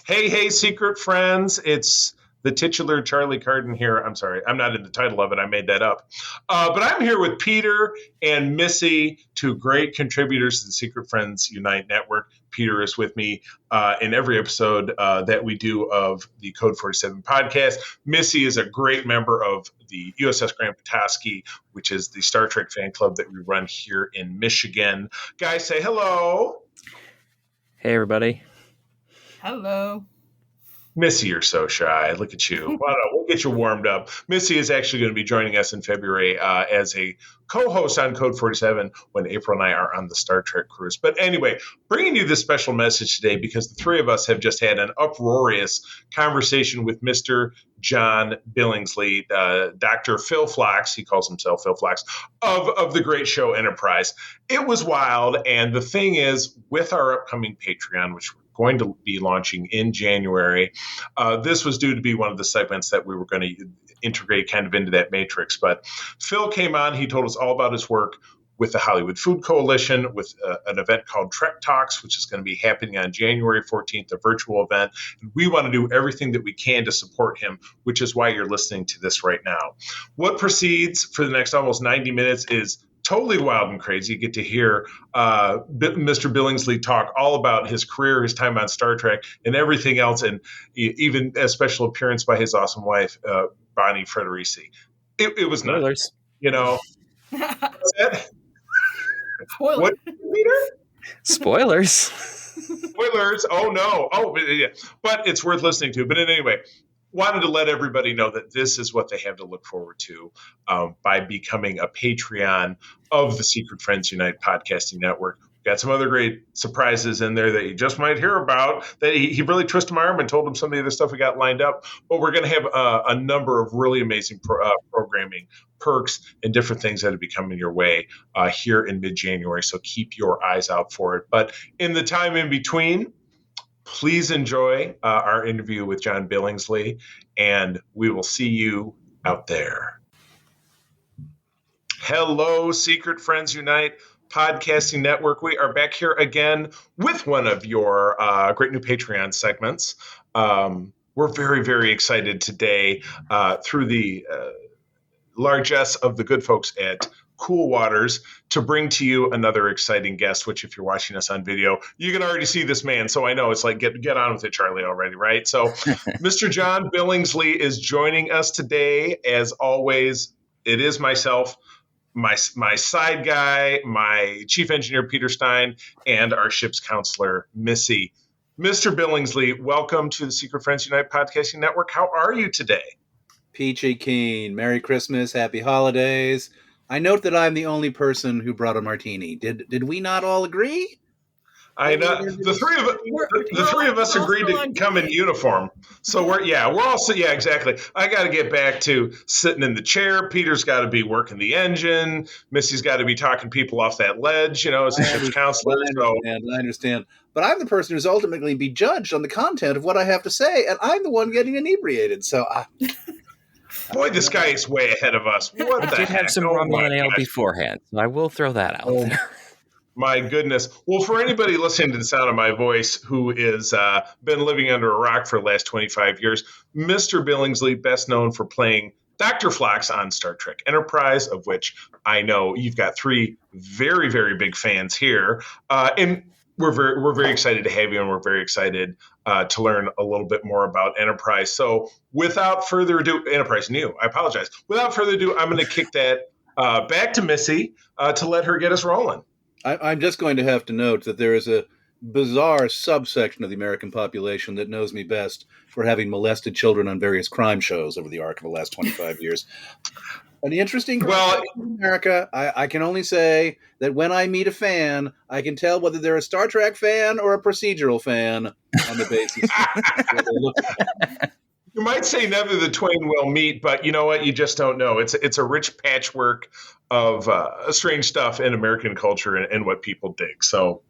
Hey, secret friends. It's the titular Charlie Carden here. I'm sorry, I'm not in the title of it. I made that up. But I'm here with Peter and Missy, two great contributors to the Secret Friends Unite Network. Peter is with me in every episode that we do of the Code 47 podcast. Missy is a great member of the USS Grant Petoskey, which is the Star Trek fan club that we run here in Michigan. Guys, say hello. Hey, everybody. Hello. Missy, you're so shy. Look at you. Well, no, we'll get you warmed up. Missy is actually going to be joining us in February as a co-host on Code 47 when April and I are on the Star Trek cruise. But anyway, bringing you this special message today because the three of us have just had an uproarious conversation with Mr. John Billingsley, Dr. Phil Phlox, he calls himself Phil Phlox, of the great show Enterprise. It was wild, and the thing is, with our upcoming Patreon, which going to be launching in January. This was due to be one of the segments that we were going to integrate kind of into that matrix. But Phil came on. He told us all about his work with the Hollywood Food Coalition, with an event called Trek Talks, which is going to be happening on January 14th, a virtual event. And we want to do everything that we can to support him, which is why you're listening to this right now. What proceeds for the next almost 90 minutes is totally wild and crazy. You get to hear Mr. Billingsley talk all about his career, his time on Star Trek, and everything else, and even a special appearance by his awesome wife, Bonnie Frederici. It was nuts. You know. What's that? Spoilers. What, Peter? Spoilers. Spoilers. Oh, no. Oh, yeah. But it's worth listening to. But anyway, wanted to let everybody know that this is what they have to look forward to by becoming a Patreon of the Secret Friends Unite podcasting network. We've got some other great surprises in there that you just might hear about. That he really twisted my arm and told him some of the other stuff we got lined up. But we're going to have a number of really amazing programming perks and different things that will be coming your way here in mid-January. So keep your eyes out for it. But in the time in between, please enjoy our interview with John Billingsley, and we will see you out there. Hello, Secret Friends Unite podcasting network. We are back here again with one of your great new Patreon segments. We're very, very excited today through the largesse of the good folks at Cool Waters to bring to you another exciting guest, which if you're watching us on video, you can already see this man. So I know it's like, get on with it, Charlie, already, right? So Mr. John Billingsley is joining us today. As always, it is myself, my side guy, my chief engineer, Peter Stein, and our ship's counselor, Missy. Mr. Billingsley, welcome to the Secret Friends Unite podcasting network. How are you today? Peachy keen. Merry Christmas. Happy holidays. I note that I'm the only person who brought a martini. Did we not all agree? I know the three of us agreed to come in uniform. So we're exactly. I got to get back to sitting in the chair. Peter's got to be working the engine. Missy's got to be talking people off that ledge, as a ship's counselor. I understand. But I'm the person who's ultimately be judged on the content of what I have to say, and I'm the one getting inebriated. So boy, this guy is way ahead of us. What the I did have some rum and ale beforehand, so I will throw that out there. My goodness. Well, for anybody listening to the sound of my voice who is been living under a rock for the last 25 years, Mr. Billingsley, best known for playing Dr. Phlox on Star Trek Enterprise, of which I know you've got three very, very big fans here. And we're very excited to have you, and we're very excited to learn a little bit more about Enterprise. So without further ado, Enterprise new, I apologize. Without further ado, I'm going to kick that back to Missy to let her get us rolling. I'm just going to have to note that there is a bizarre subsection of the American population that knows me best for having molested children on various crime shows over the arc of the last 25 years. An interesting in America. I can only say that when I meet a fan, I can tell whether they're a Star Trek fan or a procedural fan on the basis of what they look like. You might say neither the twain will meet, but you know what? You just don't know. It's a rich patchwork of strange stuff in American culture and what people dig. So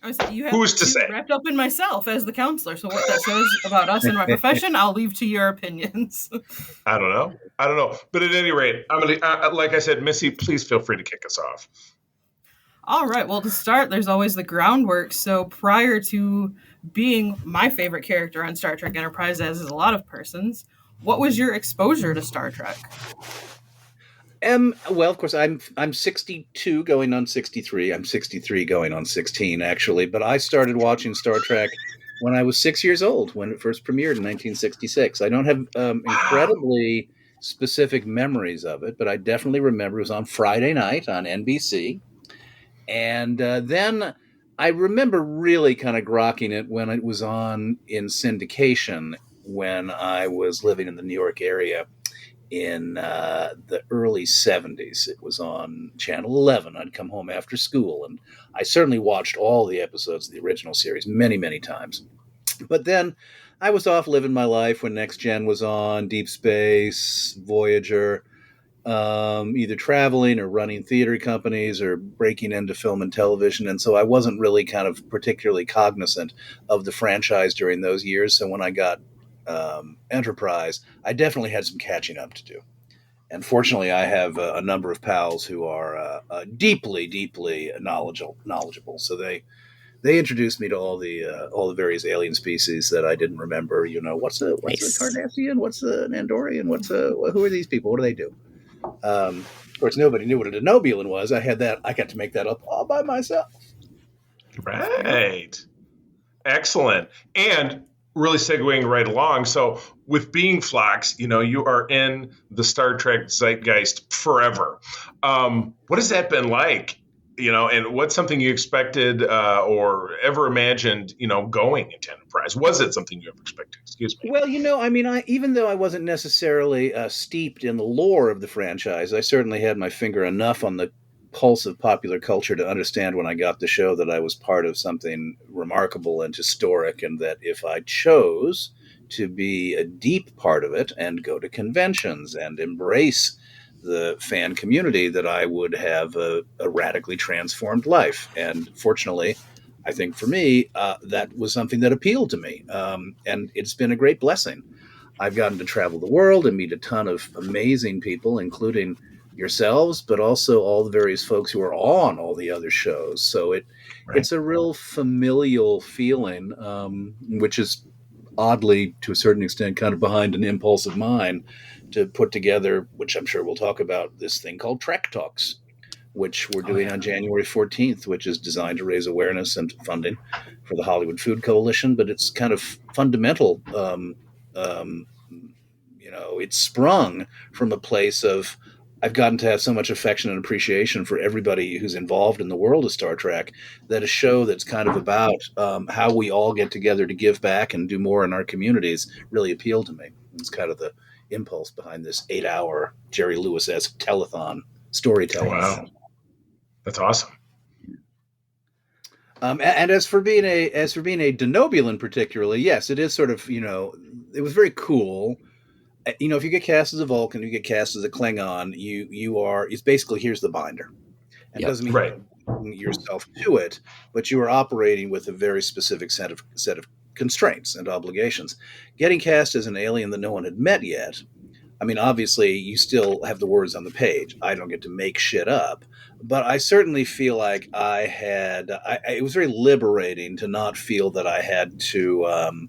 who's to say? Wrapped up in myself as the counselor. So what that says about us and my profession, I'll leave to your opinions. I don't know. But at any rate, I'm gonna, like I said, Missy, please feel free to kick us off. All right. Well, to start, there's always the groundwork. So prior to being my favorite character on Star Trek Enterprise, as is a lot of persons, what was your exposure to Star Trek? Well, of course, I'm 62 going on 63. I'm 63 going on 16, actually. But I started watching Star Trek when I was 6 years old, when it first premiered in 1966. I don't have incredibly specific memories of it, but I definitely remember it was on Friday night on NBC. And then I remember really kind of grokking it when it was on in syndication when I was living in the New York area in the early 70s. It was on Channel 11. I'd come home after school, and I certainly watched all the episodes of the original series many, many times. But then I was off living my life when Next Gen was on, Deep Space, Voyager, either traveling or running theater companies or breaking into film and television. And so I wasn't really kind of particularly cognizant of the franchise during those years. So when I got Enterprise, I definitely had some catching up to do. And fortunately, I have a number of pals who are deeply, deeply knowledgeable. So they introduced me to all the various alien species that I didn't remember. You know, what's a Cardassian? What's an Andorian? Who are these people? What do they do? Of course, nobody knew what a Denobulan was. I got to make that up all by myself. Right. Excellent. And really segueing right along. So with being Phlox, you are in the Star Trek zeitgeist forever. What has that been like? And what's something you expected or ever imagined, going into Enterprise? Was it something you ever expected? Excuse me. Well, even though I wasn't necessarily steeped in the lore of the franchise, I certainly had my finger enough on the pulse of popular culture to understand when I got the show that I was part of something remarkable and historic, and that if I chose to be a deep part of it and go to conventions and embrace the fan community, that I would have a radically transformed life. And fortunately, I think for me, that was something that appealed to me. And it's been a great blessing. I've gotten to travel the world and meet a ton of amazing people, including yourselves, but also all the various folks who are on all the other shows. So it's a real familial feeling, which is oddly, to a certain extent, kind of behind an impulse of mine to put together, which I'm sure we'll talk about, this thing called Trek Talks, which we're doing on January 14th, which is designed to raise awareness and funding for the Hollywood Food Coalition. But it's kind of fundamental. It's sprung from a place of, I've gotten to have so much affection and appreciation for everybody who's involved in the world of Star Trek, that a show that's kind of about how we all get together to give back and do more in our communities really appealed to me. It's kind of the impulse behind this 8-hour Jerry Lewis-esque telethon storytelling. Wow. That's awesome. And as for being a Denobulan particularly, yes, it is sort of, it was very cool. If you get cast as a Vulcan, you get cast as a Klingon, it's basically, here's the binder. And it doesn't mean you're bringing yourself to it, but you are operating with a very specific set of constraints and obligations. Getting cast as an alien that no one had met yet, I mean, obviously, you still have the words on the page. I don't get to make shit up. But I certainly feel like it was very liberating to not feel that I had to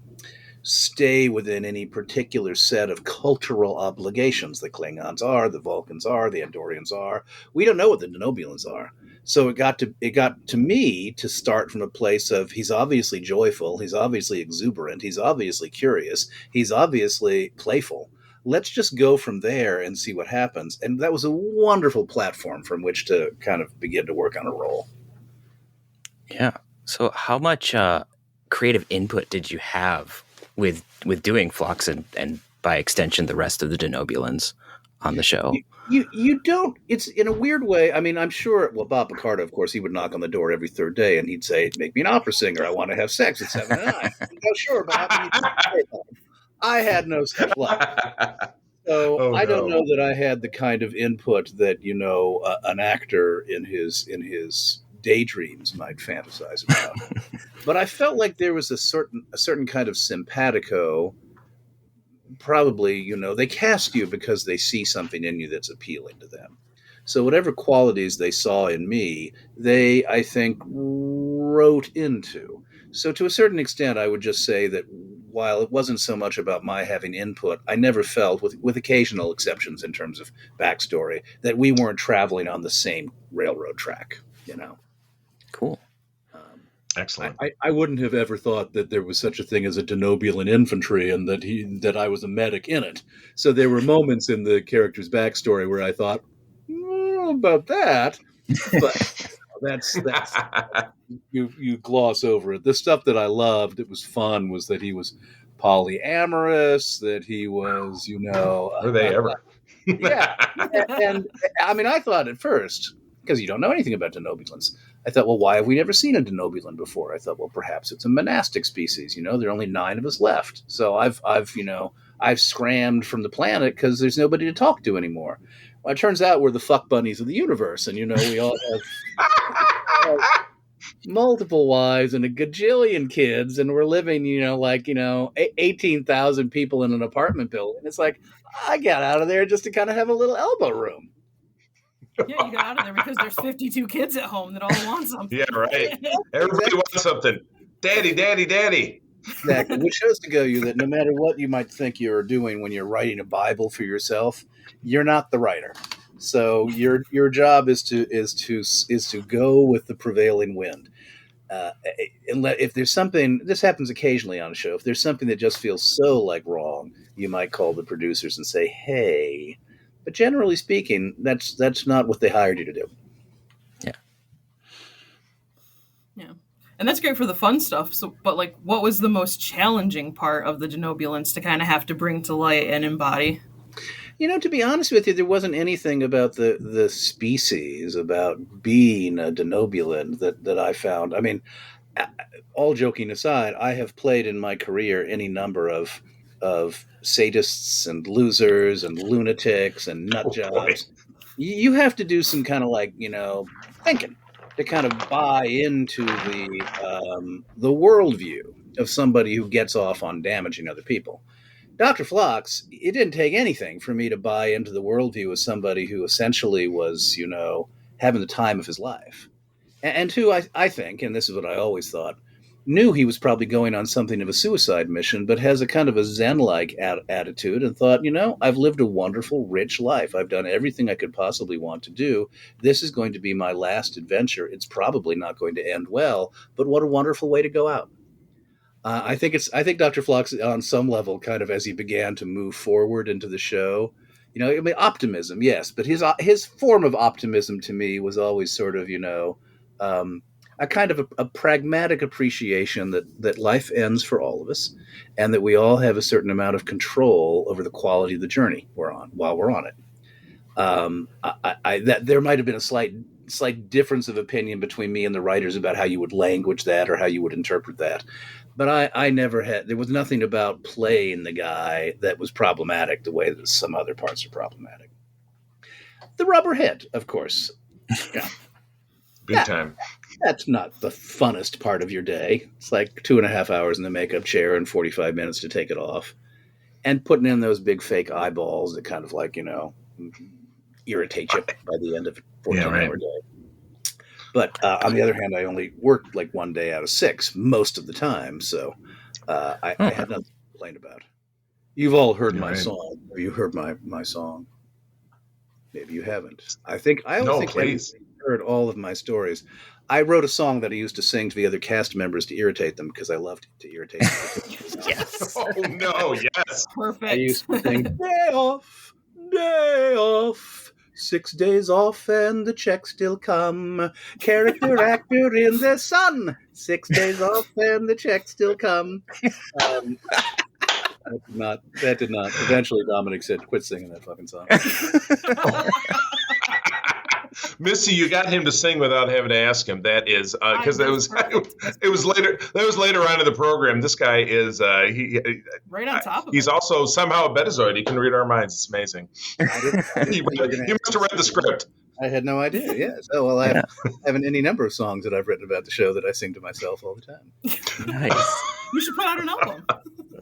stay within any particular set of cultural obligations. The Klingons are, the Vulcans are, the Andorians are. We don't know what the Denobulans are. So it got to me to start from a place of, he's obviously joyful, he's obviously exuberant, he's obviously curious, he's obviously playful. Let's just go from there and see what happens. And that was a wonderful platform from which to kind of begin to work on a role. Yeah. So how much creative input did you have with doing Phlox and by extension the rest of the Denobulans on the show? You don't. It's in a weird way. I mean, I'm sure. Well, Bob Picardo, of course, he would knock on the door every third day, and he'd say, "Make me an opera singer. I want to have sex at 7 and 9." Oh, sure, Bob. I had no such luck. So I don't know that I had the kind of input that an actor in his daydreams might fantasize about. But I felt like there was a certain kind of simpatico. Probably, they cast you because they see something in you that's appealing to them. So whatever qualities they saw in me, they, I think, wrote into. So to a certain extent, I would just say that while it wasn't so much about my having input, I never felt, with occasional exceptions in terms of backstory, that we weren't traveling on the same railroad track, you know. Cool. Excellent. I wouldn't have ever thought that there was such a thing as a Denobulan infantry and that I was a medic in it. So there were moments in the character's backstory where I thought, about that, but that's you gloss over it. The stuff that I loved, it was fun, was that he was polyamorous, that he was, Were they ever? yeah. And I mean, I thought at first, because you don't know anything about Denobulans, I thought, well, why have we never seen a Denobulan before? I thought, well, perhaps it's a monastic species. There are only 9 of us left. So I've scrammed from the planet because there's nobody to talk to anymore. Well, it turns out we're the fuck bunnies of the universe, and we all have multiple wives and a gajillion kids, and we're living, 18,000 people in an apartment building. It's like, I got out of there just to kind of have a little elbow room. Yeah, you got out of there because there's 52 kids at home that all want something. Yeah, right. Everybody wants something. Daddy, daddy, daddy. Exactly. Which shows to go you that no matter what you might think you're doing when you're writing a Bible for yourself, you're not the writer. So your job is to go with the prevailing wind. And if there's something, this happens occasionally on a show, if there's something that just feels so like wrong, you might call the producers and say, hey. But generally speaking, that's not what they hired you to do. Yeah. Yeah. And that's great for the fun stuff. So, but what was the most challenging part of the Denobulans to kind of have to bring to light and embody? To be honest with you, there wasn't anything about the species, about being a Denobulan that I found. I mean, all joking aside, I have played in my career any number of sadists and losers and lunatics and nut jobs. You have to do some kind of thinking to kind of buy into the worldview of somebody who gets off on damaging other people. Dr. Phlox, it didn't take anything for me to buy into the worldview of somebody who essentially was, having the time of his life. And who I think, and this is what I always thought, knew he was probably going on something of a suicide mission, but has a kind of a Zen-like attitude and thought, I've lived a wonderful, rich life. I've done everything I could possibly want to do. This is going to be my last adventure. It's probably not going to end well, but what a wonderful way to go out. I think Dr. Phlox, on some level, kind of as he began to move forward into the show, optimism, yes, but his form of optimism to me was always sort of, a kind of a pragmatic appreciation that life ends for all of us, and that we all have a certain amount of control over the quality of the journey we're on while we're on it. That there might have been a slight difference of opinion between me and the writers about how you would language that or how you would interpret that. But I never had, there was nothing about playing the guy that was problematic the way that some other parts are problematic. The rubber head, of course. Yeah. Big time. That's not the funnest part of your day. It's like 2.5 hours in the makeup chair and 45 minutes to take it off. And putting in those big fake eyeballs that kind of irritate you by the end of a 14-hour day. But on the other hand, I only worked 1 day out of 6 most of the time. So I had nothing to complain about. You've all heard my song. Have you heard my song? Maybe you haven't. I think please. Heard all of my stories. I wrote a song that I used to sing to the other cast members to irritate them because I loved to irritate them. Yes. Oh no, yes. Perfect. I used to sing, day off, 6 days off and the check still come. Character actor in the sun, 6 days off and the check still come. That did not. Eventually Dominic said, quit singing that fucking song. Missy, you got him to sing without having to ask him. That is because it was later. That was later on in the program. This guy is right on top of he's it. Also somehow a betazoid. He can read our minds. It's amazing. He must have read the script. I had no idea. Yes. Oh well, I have any number of songs that I've written about the show that I sing to myself all the time. Nice. You should put out an album.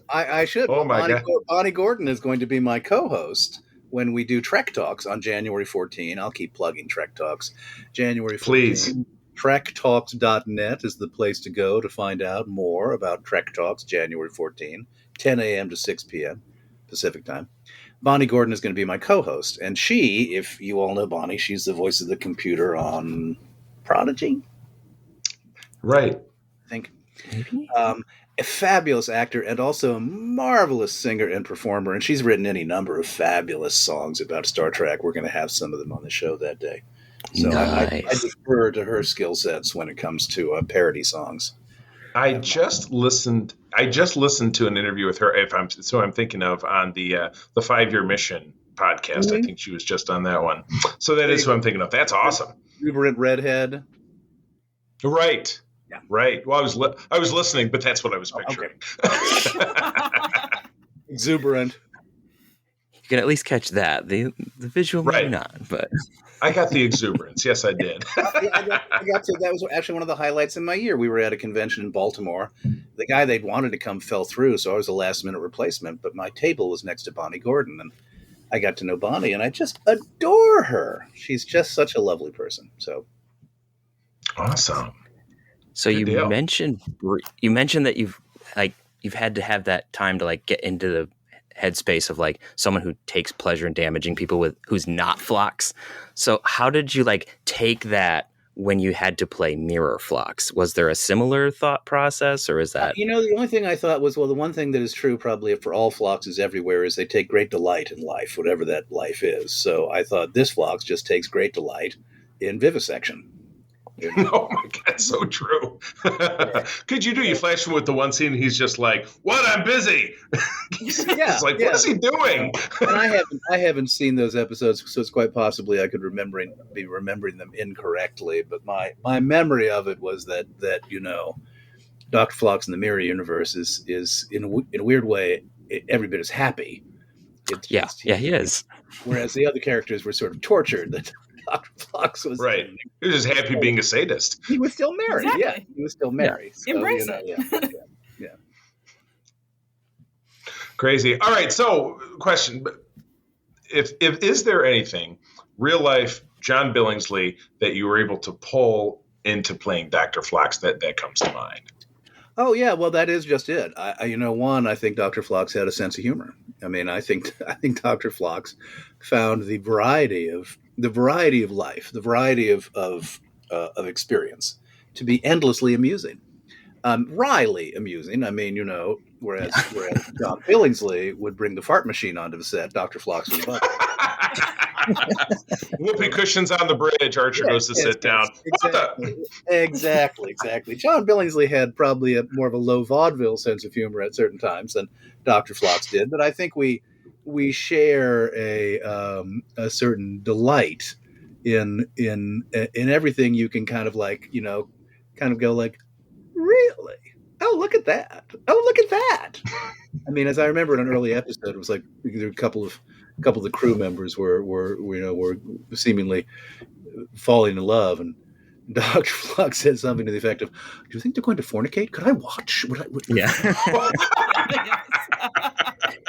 I should. Oh my God. Bonnie Gordon is going to be my co-host when we do Trek Talks on January 14. I'll keep plugging Trek Talks. January 14. Please. TrekTalks.net is the place to go to find out more about Trek Talks January 14, 10 a.m. to 6 p.m. Pacific time. Bonnie Gordon is going to be my co-host. And she, if you all know Bonnie, she's the voice of the computer on Prodigy, Right. I think. Maybe? A fabulous actor and also a marvelous singer and performer. And she's written any number of fabulous songs about Star Trek. We're going to have some of them on the show that day. So I defer to her skill sets when it comes to parody songs. I just listened to an interview with her. I'm thinking of on the 5-Year Mission podcast. Mm-hmm. I think she was just on that one. So that is who I'm thinking of. That's awesome. Exuberant redhead. Right. Yeah. Right. Well, I was listening, but that's what I was picturing. Exuberant. You can at least catch that. The visual, maybe Right. not, but I got the exuberance. Yes, I did. I got to. That was actually one of the highlights in my year. We were at a convention in Baltimore. The guy they'd wanted to come fell through, so I was a last-minute replacement. But my table was next to Bonnie Gordon, and I got to know Bonnie, and I just adore her. She's just such a lovely person. So Awesome. so Good you deal. mentioned that you've had to have that time to like get into the headspace of like someone who takes pleasure in damaging people who's not Phlox. So how did you like take that when you had to play Mirror Phlox? Was there a similar thought process, or is that the only thing I thought was, well, the one thing that is true probably for all Phloxes everywhere is they take great delight in life, whatever that life is. So I thought this Phlox just takes great delight in vivisection. Oh my God, so true. Could you do? You flash him with the one scene, and he's just like, "What? I'm busy." Yeah, It's like, yeah. what is he doing? And I haven't seen those episodes, so it's quite possibly I could be remembering them incorrectly. But my memory of it was that Dr. Phlox in the Mirror Universe is in a weird way every bit as happy. yeah, he is. Whereas the other characters were sort of tortured. That Dr. Phlox was Right. He was just happy being a sadist. He was still married. Exactly. Yeah, he was still married. So, Embrace it. Yeah. Crazy. All right. So, question: If is there anything real life John Billingsley that you were able to pull into playing Dr. Phlox that comes to mind? Oh yeah, well that is just it. I think Dr. Phlox had a sense of humor. I mean, I think Dr. Phlox found the variety of life, the variety of experience to be endlessly amusing, wryly amusing. I mean, whereas John Billingsley would bring the fart machine onto the set, Dr. Phlox would love it. Whoopee cushions on the bridge. Archer goes to sit down. Exactly. John Billingsley had probably more of a low vaudeville sense of humor at certain times than Dr. Phlox did, but I think we share a certain delight in everything. You can kind of go like, really? Oh, look at that! Oh, look at that! I mean, as I remember in an early episode, it was like there were a couple of the crew members were seemingly falling in love, and Dr. Phlox said something to the effect of, "Do you think they're going to fornicate? Could I watch?" Yeah.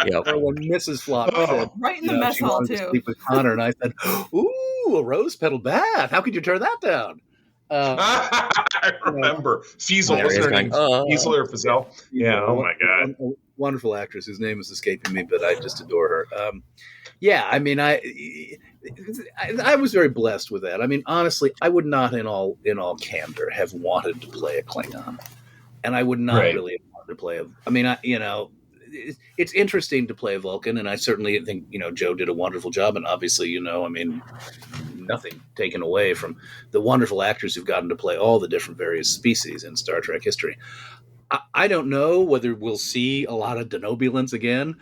Yep. Or when Mrs. Phlox said, Right in the mess she hall wanted to too. sleep with Connor, and I said, "Ooh, a rose petal bath! How could you turn that down?" I remember. Fiesel, There wasn't he her is name? going, Fiesel or Fizel? Yeah, oh my God. A wonderful actress whose name is escaping me, but I just adore her. Yeah, I mean, I was very blessed with that. I mean, honestly, I would not, in all candor, have wanted to play a Klingon, and I would not really have wanted to play a. I mean, it's interesting to play a Vulcan, and I certainly think Joe did a wonderful job, and obviously, I mean, nothing taken away from the wonderful actors who've gotten to play all the different various species in Star Trek history. I don't know whether we'll see a lot of Denobulans again.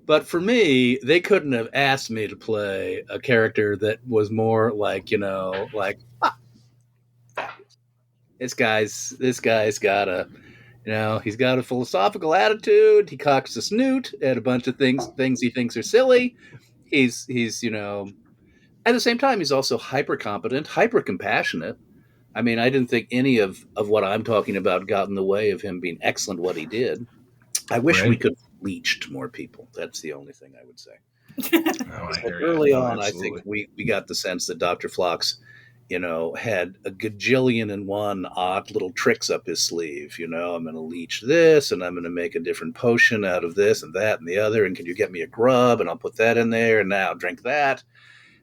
But for me, they couldn't have asked me to play a character that was more like, this guy's got a, he's got a philosophical attitude. He cocks a snoot at a bunch of things he thinks are silly. He's at the same time, he's also hyper competent, hyper compassionate. I mean, I didn't think any of what I'm talking about got in the way of him being excellent what he did. I wish we could have reached more people. That's the only thing I would say. Oh, I hear you. Early No, on, I absolutely. think we got the sense that Dr. Phlox, had a gajillion and one odd little tricks up his sleeve. I'm going to leech this, and I'm going to make a different potion out of this and that and the other. And can you get me a grub? And I'll put that in there, and now drink that.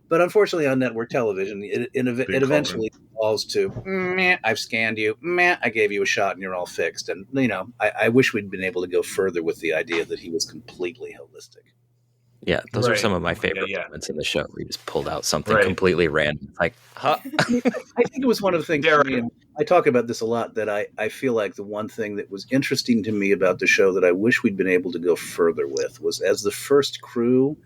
But unfortunately, on network television, it Big eventually falls to, meh, I've scanned you, meh, I gave you a shot, and you're all fixed. And, I wish we'd been able to go further with the idea that he was completely holistic. Yeah, those are Right. some of my favorite Yeah. moments in the show where he just pulled out something Right. completely random. Like, huh? I think it was one of the things for me, and I talk about this a lot, that I feel like the one thing that was interesting to me about the show that I wish we'd been able to go further with was, as the first crew,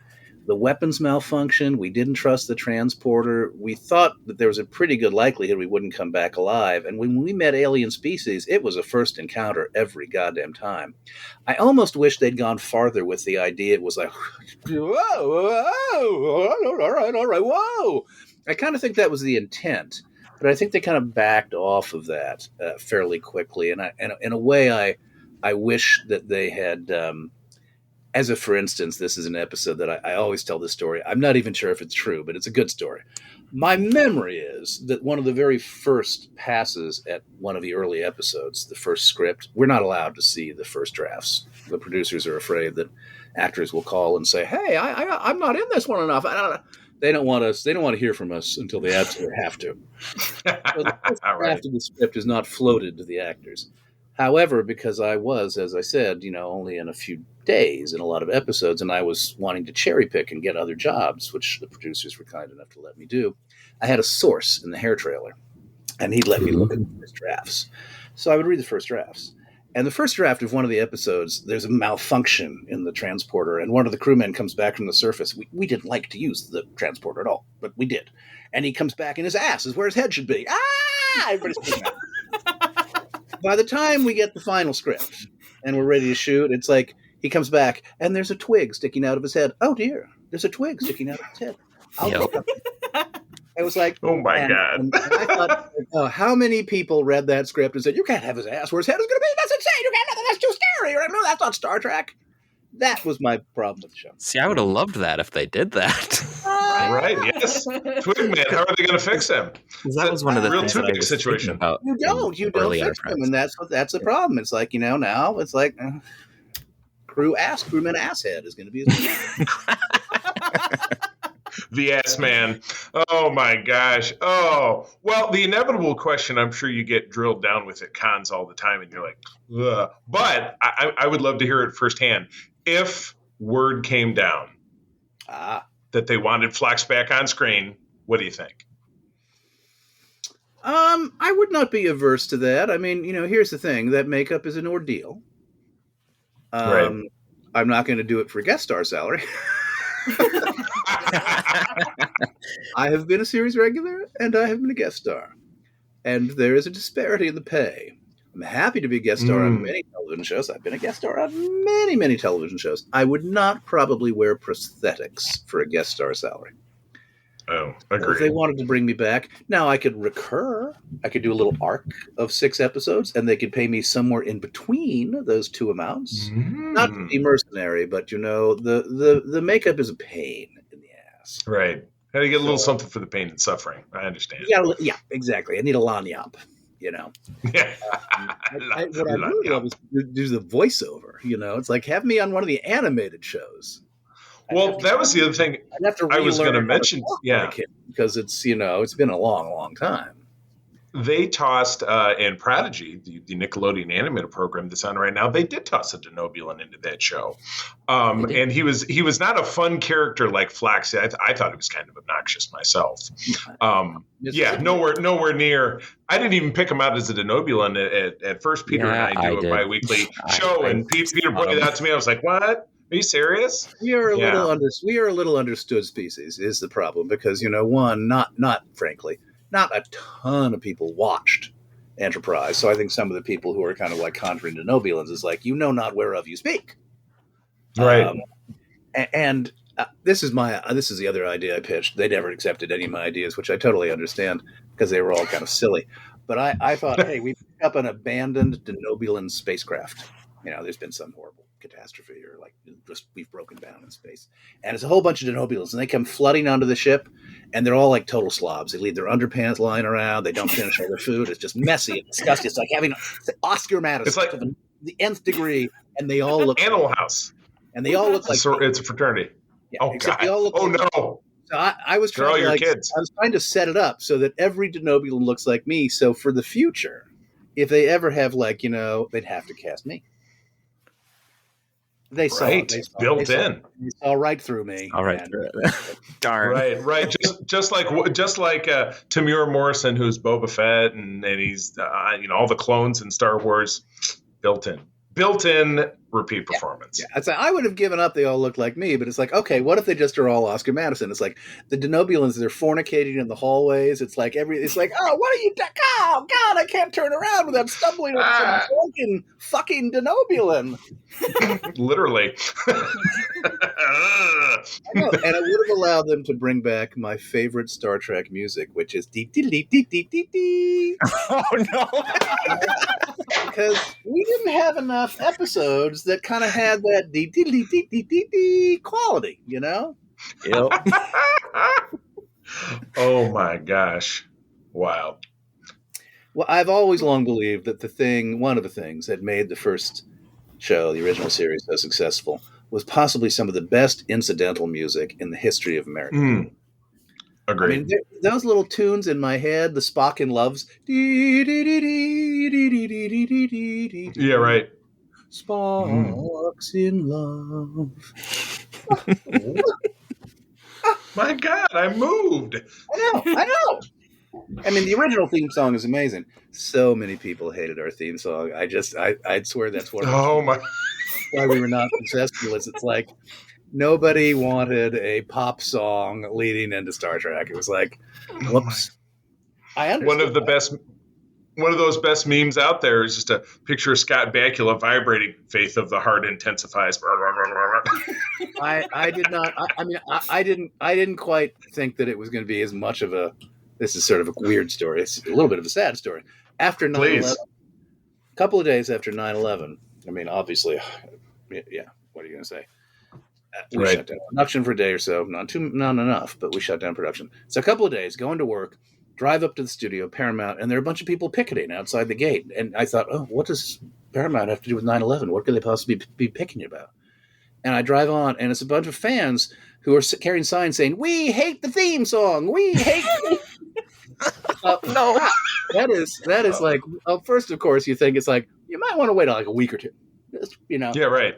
the weapons malfunction, we didn't trust the transporter, we thought that there was a pretty good likelihood we wouldn't come back alive, and when we met alien species, it was a first encounter every goddamn time. I almost wish they'd gone farther with the idea. It was like, whoa, all right, whoa. I kind of think that was the intent, but I think they kind of backed off of that fairly quickly. And in a way, I wish that they had, as a for instance, this is an episode that I always tell this story. I'm not even sure if it's true, but it's a good story. My memory is that one of the very first passes at one of the early episodes, the first script, we're not allowed to see the first drafts. The producers are afraid that actors will call and say, "Hey, I'm not in this one enough." They don't want to hear from us until they absolutely have to. So the first draft of the script is not floated to the actors. However, because I was, as I said, only in a few days in a lot of episodes, and I was wanting to cherry pick and get other jobs, which the producers were kind enough to let me do, I had a source in the hair trailer, and he'd let me look at the first drafts. So I would read the first drafts. And the first draft of one of the episodes, there's a malfunction in the transporter, and one of the crewmen comes back from the surface. We didn't like to use the transporter at all, but we did. And he comes back, and his ass is where his head should be. Ah! Everybody's freaking out. By the time we get the final script and we're ready to shoot, it's like he comes back, and there's a twig sticking out of his head. Oh, dear. There's a twig sticking out of his head. I was like, oh my God. And I thought, how many people read that script and said, you can't have his ass where his head is going to be? That's insane. You can't have that. That's too scary. No, that's not Star Trek. That was my problem with the show. See, I would have loved that if they did that. Right, yes. Twigman, how are they going to fix him? That was one of the real things too that I big was situation. About you don't fix them, and that's the problem. It's like, now it's like crewman asshead is going to be the ass man. Oh my gosh. Oh, well, the inevitable question, I'm sure you get drilled down with at cons all the time, and you're like, ugh. But I would love to hear it firsthand. If word came down that they wanted Phlox back on screen, what do you think? I would not be averse to that. I mean, here's the thing: that makeup is an ordeal. Right. I'm not going to do it for guest star salary. I have been a series regular, and I have been a guest star, and there is a disparity in the pay. I'm happy to be a guest star on many television shows. I've been a guest star on many, many television shows. I would not probably wear prosthetics for a guest star salary. Oh, agreed. If they wanted to bring me back, now I could recur. I could do a little arc of 6 episodes, and they could pay me somewhere in between those 2 amounts. Not to be mercenary, but the makeup is a pain in the ass. Right. How do you get a little something for the pain and suffering? I understand. Yeah, exactly. I need a lanyap. Yeah. What I really love is do the voiceover. It's like, have me on one of the animated shows. Well, that was the other thing I was going to mention. Yeah, because it's it's been a long, long time. They tossed in Prodigy, the Nickelodeon animated program that's on right now. They did toss a Denobulan into that show, and he was not a fun character like Phlox. I thought he was kind of obnoxious myself. Nowhere near. I didn't even pick him out as a Denobulan at first. Peter and I do a biweekly show, and Peter pointed out to me. I was like, "What? Are you serious?" We are a little understood species is the problem because one, not frankly, not a ton of people watched Enterprise. So I think some of the people who are kind of like conjuring Denobulans is like, not whereof you speak. Right. And this is the other idea I pitched. They never accepted any of my ideas, which I totally understand because they were all kind of silly. But I thought, hey, we picked up an abandoned Denobulan spacecraft. there's been some horrible catastrophe or like just we've broken down in space. And it's a whole bunch of denobulans and they come flooding onto the ship and they're all like total slobs. They leave their underpants lying around. They don't finish all their food. It's just messy and disgusting. It's like having Oscar Madison It's like to the nth degree. And they all look Animal House. And they all look like it's a fraternity. yeah, Oh except God! they all look Oh like, no! So I was They're all trying to your kids. I was trying to set it up so that every denobulan looks like me. So for the future, if they ever have they'd have to cast me. They saw Right. They saw right through me. All right. Darn. Right. Just like Tamir Morrison, who's Boba Fett, and he's all the clones in Star Wars, built in repeat performance. Yeah. It's like, I would have given up. They all look like me, but it's like, okay, what if they just are all Oscar Madison? It's like the denobulans, they're fornicating in the hallways. It's like oh, what are you? Oh God, I can't turn around without stumbling over some broken fucking denobulan. Literally. I know, and I would have allowed them to bring back my favorite Star Trek music, which is dee dee dee dee dee dee dee. Oh no! Because we didn't have enough episodes that kind of had that dee dee dee dee dee dee dee quality, Yep. Oh my gosh! Wow. Well, I've always long believed that one of the things that made the first show, the original series, so successful was possibly some of the best incidental music in the history of America. Agreed. I mean, those little tunes in my head, the Spock in Loves. Yeah, right. Sparks in Love. My God, I moved. I know. I mean, the original theme song is amazing. So many people hated our theme song. I'd swear that's why we were not successful. It's like nobody wanted a pop song leading into Star Trek. It was like, whoops. I understand. One of those best memes out there is just a picture of Scott Bakula vibrating. Faith of the heart intensifies. I did not. I didn't quite think that it was going to be as much of a. This is sort of a weird story. It's a little bit of a sad story. After 9/11, a couple of days after 9/11, I mean, obviously, yeah. What are you going to say? We shut down production for a day or so. Not enough, but we shut down production. So a couple of days, going to work, drive up to the studio, Paramount, and there are a bunch of people picketing outside the gate. And I thought, oh, what does Paramount have to do with 9/11? What could they possibly be picketing about? And I drive on, and it's a bunch of fans who are carrying signs saying, "We hate the theme song. We hate." No, that is like. First, of course, you think it's like you might want to wait like a week or two. Yeah, right.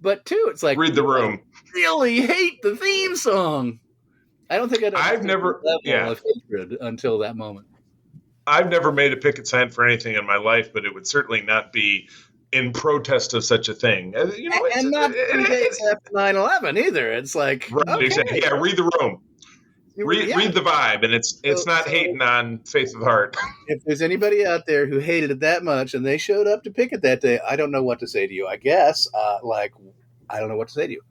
But two, it's like read the room. Really hate the theme song. I don't think I've never of hatred until that moment. I've never made a picket sign for anything in my life, but it would certainly not be in protest of such a thing. And not 3 days after 9/11 either. It's like, right, exactly. Yeah, read the room. Read the vibe, and it's not hating on Faith of the Heart. If there's anybody out there who hated it that much and they showed up to picket that day, I don't know what to say to you. I guess, I don't know what to say to you.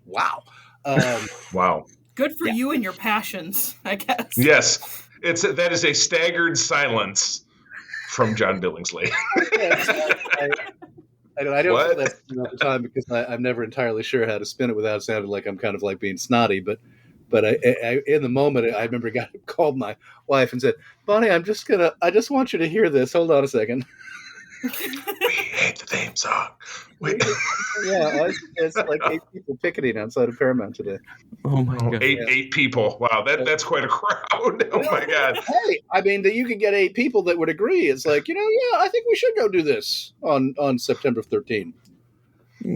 Wow. Wow. Good for you and your passions, I guess. Yes, that is a staggered silence from John Billingsley. I don't feel that at the time because I'm never entirely sure how to spin it without sounding like I'm kind of like being snotty, but I in the moment, I remember called my wife and said, "Bonnie, I just want you to hear this. Hold on a second." We hate the theme song. Yeah, it's like 8 people picketing outside of Paramount today. Oh my God! Eight people. Wow, that's quite a crowd. Oh my God! Hey, I mean, you could get 8 people that would agree. It's like I think we should go do this on September 13th.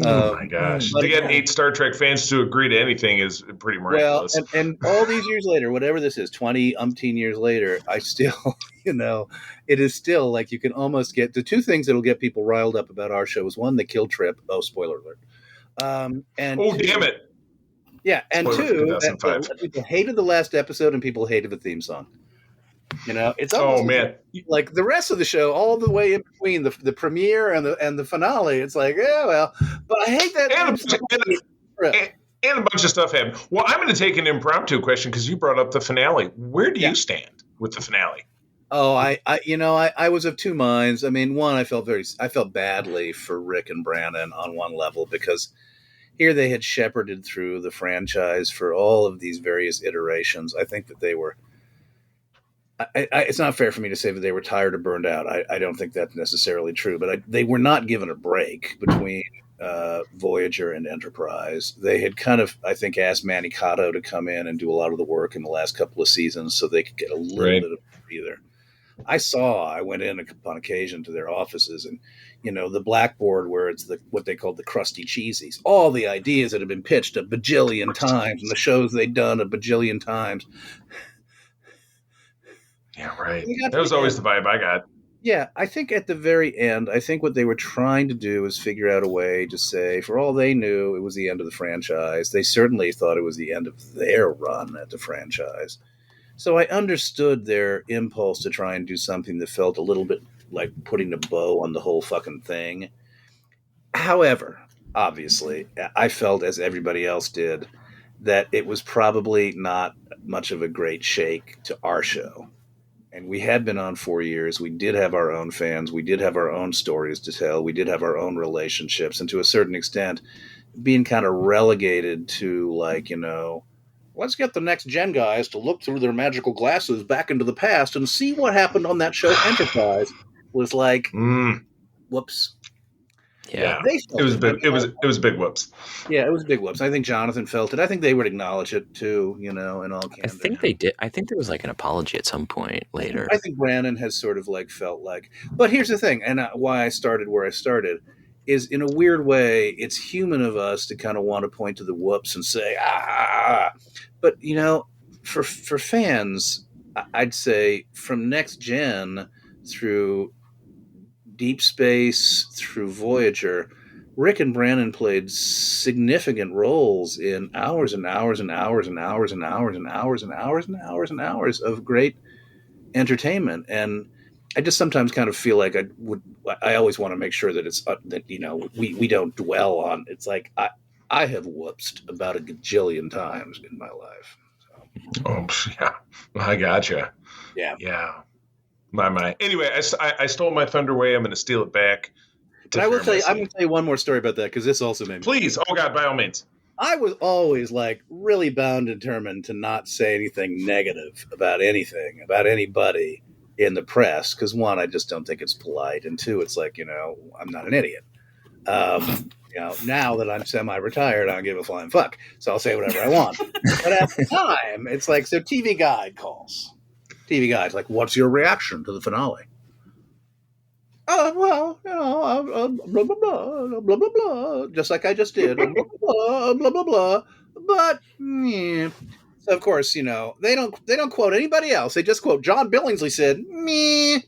Oh my gosh! To get 8 Star Trek fans to agree to anything is pretty miraculous. Well, and all these years later, whatever this is, 20-umpteen years later, I still, it is still like you can almost get the 2 things that'll get people riled up about our show is 1, they killed Trip. Oh, spoiler alert! And 2, damn it! Yeah, and Spoiler 2, people hated the last episode and people hated the theme song. It's almost like the rest of the show, all the way in between the premiere and the finale. It's like, yeah, well, but I hate that. And a bunch of stuff happened. Well, I'm going to take an impromptu question because you brought up the finale. Where do you stand with the finale? Oh, I was of two minds. I mean, one, I felt badly for Rick and Brandon on one level because here they had shepherded through the franchise for all of these various iterations. I think that they were. It's not fair for me to say that they were tired or burned out. I don't think that's necessarily true, but they were not given a break between Voyager and Enterprise. They had kind of, I think, asked Manny Cotto to come in and do a lot of the work in the last couple of seasons so they could get a little bit of a breather. I went in upon occasion to their offices and, the blackboard where it's what they called the crusty cheesies, all the ideas that had been pitched a bajillion times and the shows they'd done a bajillion times. Yeah, right. That was always the vibe I got. Yeah, I think at the very end, I think what they were trying to do is figure out a way to say, for all they knew, it was the end of the franchise. They certainly thought it was the end of their run at the franchise. So I understood their impulse to try and do something that felt a little bit like putting a bow on the whole fucking thing. However, obviously, I felt, as everybody else did, that it was probably not much of a great shake to our show. And we had been on 4 years. We did have our own fans. We did have our own stories to tell. We did have our own relationships. And to a certain extent, being kind of relegated to let's get the next gen guys to look through their magical glasses back into the past and see what happened on that show Enterprise was like, whoops. Yeah. It was a big whoops. Yeah, it was a big whoops. I think Jonathan felt it. I think they would acknowledge it too, in all candor. I think they did. I think there was like an apology at some point later. I think Brandon has sort of felt like, but here's the thing, and why I started where I started is, in a weird way, it's human of us to kind of want to point to the whoops and say, but for fans, I'd say from Next Gen through Deep Space through Voyager, Rick and Brandon played significant roles in hours and hours and hours and hours and hours and hours and hours and hours and hours of great entertainment. And I just sometimes kind of feel like I always want to make sure that it's that we don't dwell on. It's like I have whoopsed about a gajillion times in my life. So. Oh yeah, I gotcha. Yeah. My. Anyway, I stole my thunder away. I'm going to steal it back. But I will tell you, I'm going to tell you one more story about that because this also made me. Please, oh God, by all means. I was always really bound and determined to not say anything negative about anything, about anybody in the press. Because one, I just don't think it's polite, and two, it's I'm not an idiot. Now that I'm semi-retired, I don't give a flying fuck, so I'll say whatever I want. But at the time, it's so TV Guide calls. TV Guide's what's your reaction to the finale? Well, blah, blah, blah, blah, blah, blah, just like I just did, blah, blah, blah, blah, blah. But, so of course, they don't quote anybody else. They just quote John Billingsley said, meh.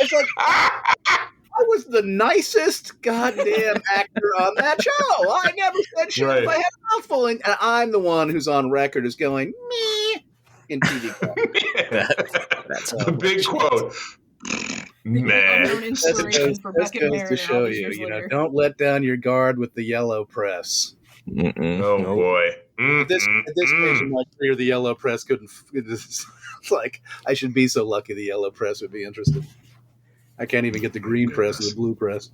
It's I was the nicest goddamn actor on that show. I never said shit if I had a mouthful, and I'm the one who's on record as going, meh, in TV. That's a big quote. Man, inspiration for Beckett goes to show you, don't let down your guard with the yellow press. Oh boy! At this stage in my career, the yellow press couldn't. It's I should be so lucky the yellow press would be interested. I can't even get the green press or the blue press.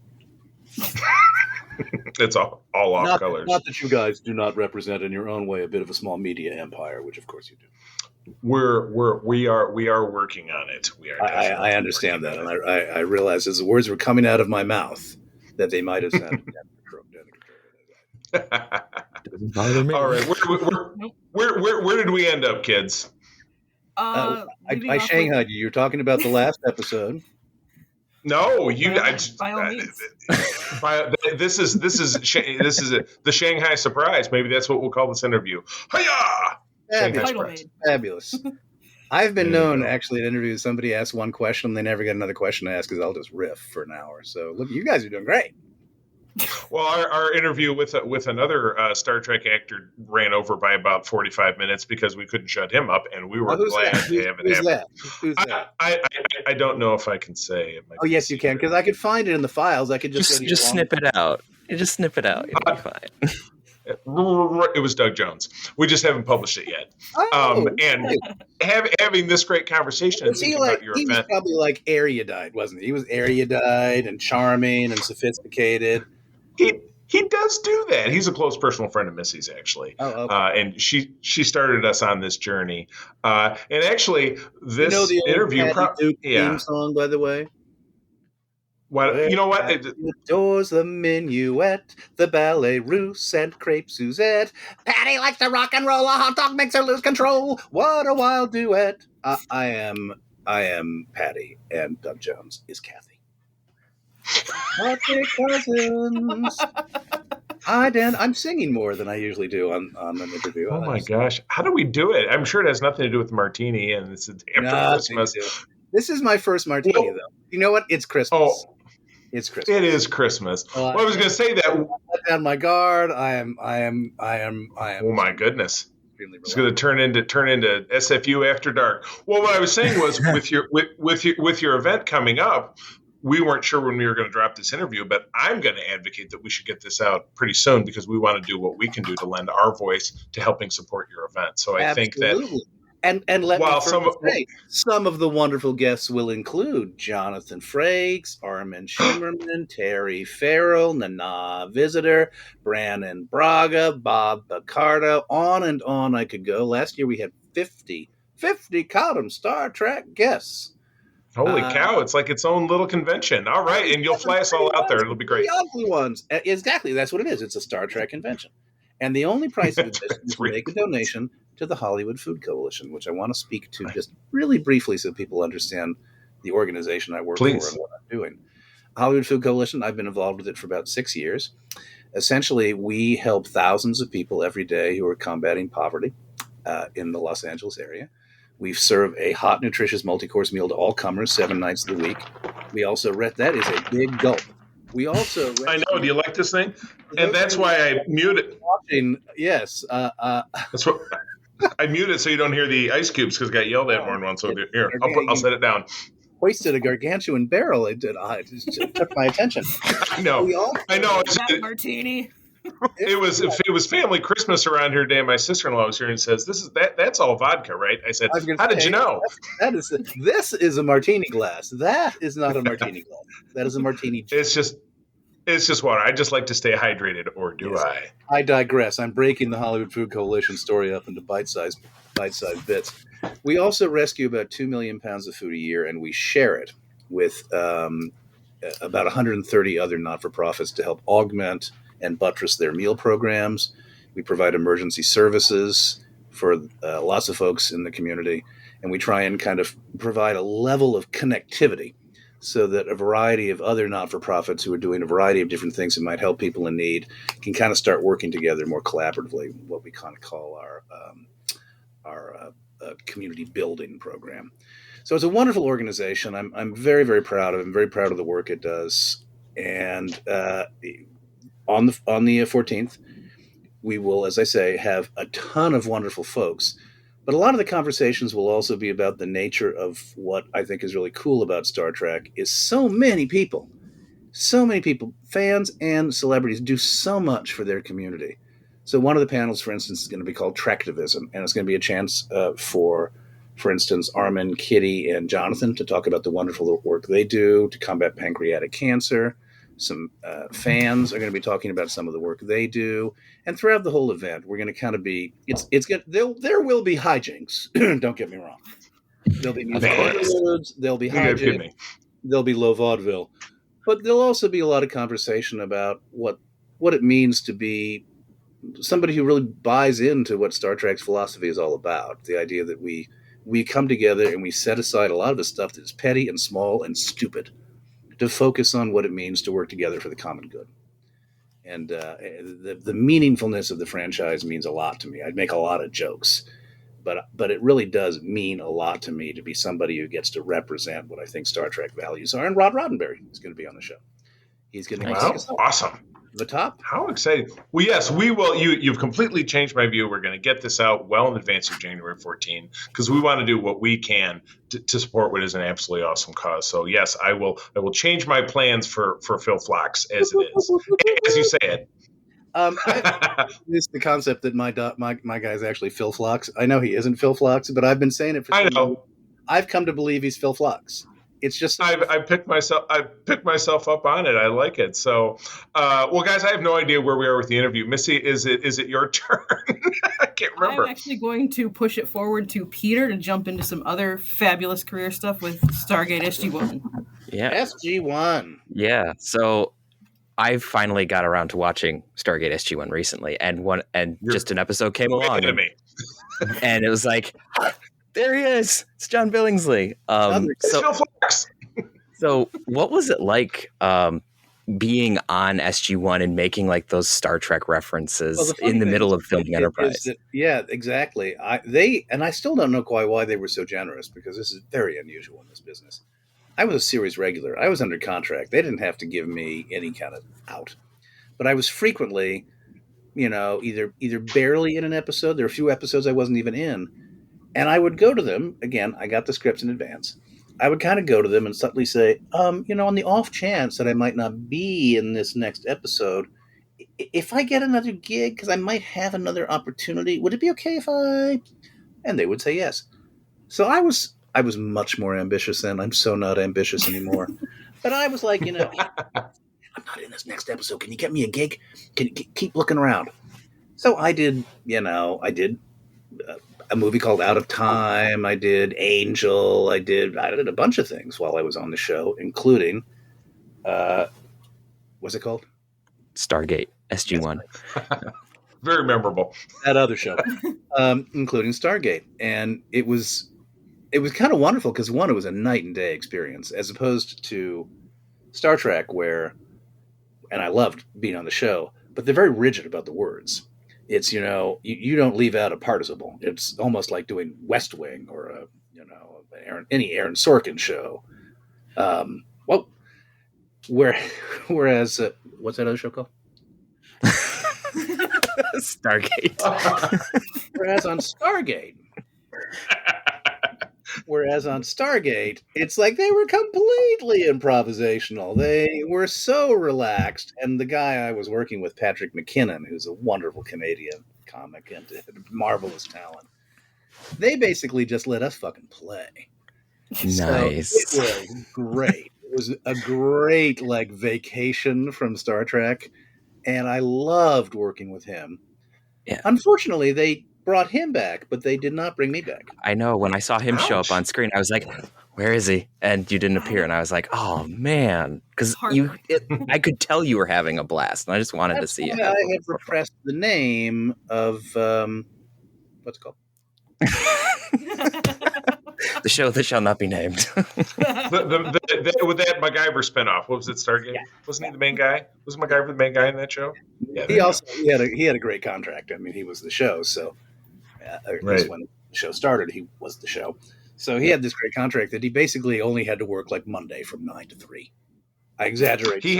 It's all off colors. Not that you guys do not represent in your own way a bit of a small media empire, which of course you do. We are working on it. I understand that, and I realize as the words were coming out of my mouth that they might have sounded. Doesn't bother me. All right, where did we end up, kids? I shanghaied you. You're talking about the last episode. No, by all means. This is the Shanghai surprise. Maybe that's what we'll call this interview. Hiya! Fabulous. I've been known actually at interviews. Somebody asks one question, they never get another question to ask because I'll just riff for an hour. So look, you guys are doing great. Well, our interview with another Star Trek actor ran over by about 45 minutes because we couldn't shut him up, and we were glad to have it happen. Who's that? I don't know if I can say. Oh, yes, you can, because I could find it in the files. I could just snip it out. You just snip it out. You'll be fine. It was Doug Jones. We just haven't published it yet. And having this great conversation and thinking about your he event. was probably like erudite, wasn't he? He was erudite and charming and sophisticated. He does do that. He's a close personal friend of Missy's, actually. Oh, okay. And she started us on this journey. And actually, this the interview, theme song, by the way. What you know? What adores the minuet, the ballet russe, and crepe Suzette. Patty likes to rock and roll. A hot dog makes her lose control. What a wild duet! I am Patty, and Doug Jones is Kathy. Birthday cousins. I'm singing more than I usually do on an interview. Oh my gosh, how do we do it? I'm sure it has nothing to do with martini, and it's after Christmas. This is my first martini, though. You know what? It's Christmas. Oh. It's Christmas. It is Christmas. Well, I was going to say that. Let down my guard. I am. Oh my goodness! It's going to turn into SFU After Dark. Well, what I was saying was with your event coming up, we weren't sure when we were going to drop this interview, but I'm going to advocate that we should get this out pretty soon because we want to do what we can do to lend our voice to helping support your event. So I think that. And let me say, some of the wonderful guests will include Jonathan Frakes, Armin Shimmerman, Terry Farrell, Nana Visitor, Brannon Braga, Bob Picardo, on and on I could go. Last year we had 50 column Star Trek guests. Holy cow, it's like its own little convention. All right, and you'll fly us all out there. It'll be great. The ugly ones. Exactly, that's what it is. It's a Star Trek convention. And the only price of admission is to make a donation to the Hollywood Food Coalition, which I want to speak to just really briefly so people understand the organization I work for and what I'm doing. Hollywood Food Coalition, I've been involved with it for about 6 years. Essentially, we help thousands of people every day who are combating poverty in the Los Angeles area. We serve a hot, nutritious multi-course meal to all comers 7 nights of the week. We also that is a big gulp. We also I know. Do you like this thing? And that's why I mute it. Yes. That's what I muted so you don't hear the ice cubes because I got yelled at more than once. So here, I'll set it down. Hoisted a gargantuan barrel. It took my attention. I know. That martini. It was family Christmas around here today. My sister-in-law was here and says, "That's all vodka, right?" I said, "How did you know?" This is a martini glass. That is not a martini glass. That is a martini. It's just water. I just like to stay hydrated, or do yes. I digress. I'm breaking the Hollywood Food Coalition story up into bite-sized bits. We also rescue about 2 million pounds of food a year, and we share it with about 130 other not-for-profits to help augment and buttress their meal programs. We provide emergency services for lots of folks in the community, and we try and kind of provide a level of connectivity so that a variety of other not-for-profits who are doing a variety of different things that might help people in need can kind of start working together more collaboratively, what we kind of call our community building program. So it's a wonderful organization. I'm very, very proud of it. I'm very proud of the work it does. And on the 14th, we will, as I say, have a ton of wonderful folks. But a lot of the conversations will also be about the nature of what I think is really cool about Star Trek is so many people, fans and celebrities, do so much for their community. So one of the panels, for instance, is going to be called Trektivism, and it's going to be a chance for instance, Armin, Kitty, and Jonathan to talk about the wonderful work they do to combat pancreatic cancer. Some fans are going to be talking about some of the work they do, and throughout the whole event, we're going to kind of be there will be hijinks. Don't get me wrong. There'll be music interludes, there'll be hijinks, there'll be low vaudeville, but there'll also be a lot of conversation about what it means to be somebody who really buys into what Star Trek's philosophy is all about. The idea that we come together and we set aside a lot of the stuff that is petty and small and stupid to focus on what it means to work together for the common good. And the meaningfulness of the franchise means a lot to me. I'd make a lot of jokes, but it really does mean a lot to me to be somebody who gets to represent what I think Star Trek values are. And Rod Roddenberry is going to be on the show. He's going to take us up. Awesome. The top. How exciting. Well, yes, we will. You've completely changed my view. We're going to get this out well in advance of January 14 because we want to do what we can to support what is an absolutely awesome cause. So yes, I will change my plans for Phil Phlox as it is. As you say it. It's the concept that my guy's actually Phil Phlox. I know he isn't Phil Phlox, but I've been saying it for. I know. I've come to believe he's Phil Phlox. It's just I picked myself up on it. I like it. So, well, guys, I have no idea where we are with the interview. Missy, is it your turn? I can't remember. I'm actually going to push it forward to Peter to jump into some other fabulous career stuff with Stargate SG-1. Yeah. SG-1. Yeah. So I finally got around to watching Stargate SG-1 recently, and just an episode came along, and it was like, there he is. It's John Billingsley. So what was it like being on SG-1 and making like those Star Trek references in the middle of filming Enterprise? Yeah, exactly. I still don't know quite why they were so generous, because this is very unusual in this business. I was a series regular. I was under contract. They didn't have to give me any kind of out. But I was frequently, either barely in an episode. There were a few episodes I wasn't even in. And I would go to them, again, I got the scripts in advance. I would kind of go to them and subtly say, on the off chance that I might not be in this next episode, if I get another gig, because I might have another opportunity, would it be okay if I... And they would say yes. So I was much more ambitious then. I'm so not ambitious anymore. But I was like, I'm not in this next episode. Can you get me a gig? Can you keep looking around? So I did, a movie called Out of Time. I did Angel. I did a bunch of things while I was on the show, including, what's it called? Stargate SG-1. Very memorable. That other show, including Stargate. And it was kind of wonderful because, one, it was a night and day experience as opposed to Star Trek where, and I loved being on the show, but they're very rigid about the words. It's, you don't leave out a participle. It's almost like doing West Wing or any Aaron Sorkin show. Whereas what's that other show called? Stargate. Whereas on Stargate, it's like they were completely improvisational. They were so relaxed. And the guy I was working with, Patrick McKinnon, who's a wonderful Canadian comic and marvelous talent, they basically just let us fucking play. Nice. So it was great. It was a great vacation from Star Trek, and I loved working with him. Yeah. Unfortunately, they brought him back, but they did not bring me back. I know. When I saw him show up on screen, I was like, where is he? And you didn't appear. And I was like, oh, man. Because I could tell you were having a blast, and I just wanted to see it. I had repressed the name of, what's it called? The show that shall not be named. With that MacGyver spinoff, what was it? Stargate? Yeah. Wasn't he the main guy? Was MacGyver the main guy in that show? Yeah. He had a great contract. I mean, he was the show. So, right. When the show started, he was the show. So he had this great contract that he basically only had to work Monday from 9 to 3. I exaggerate. He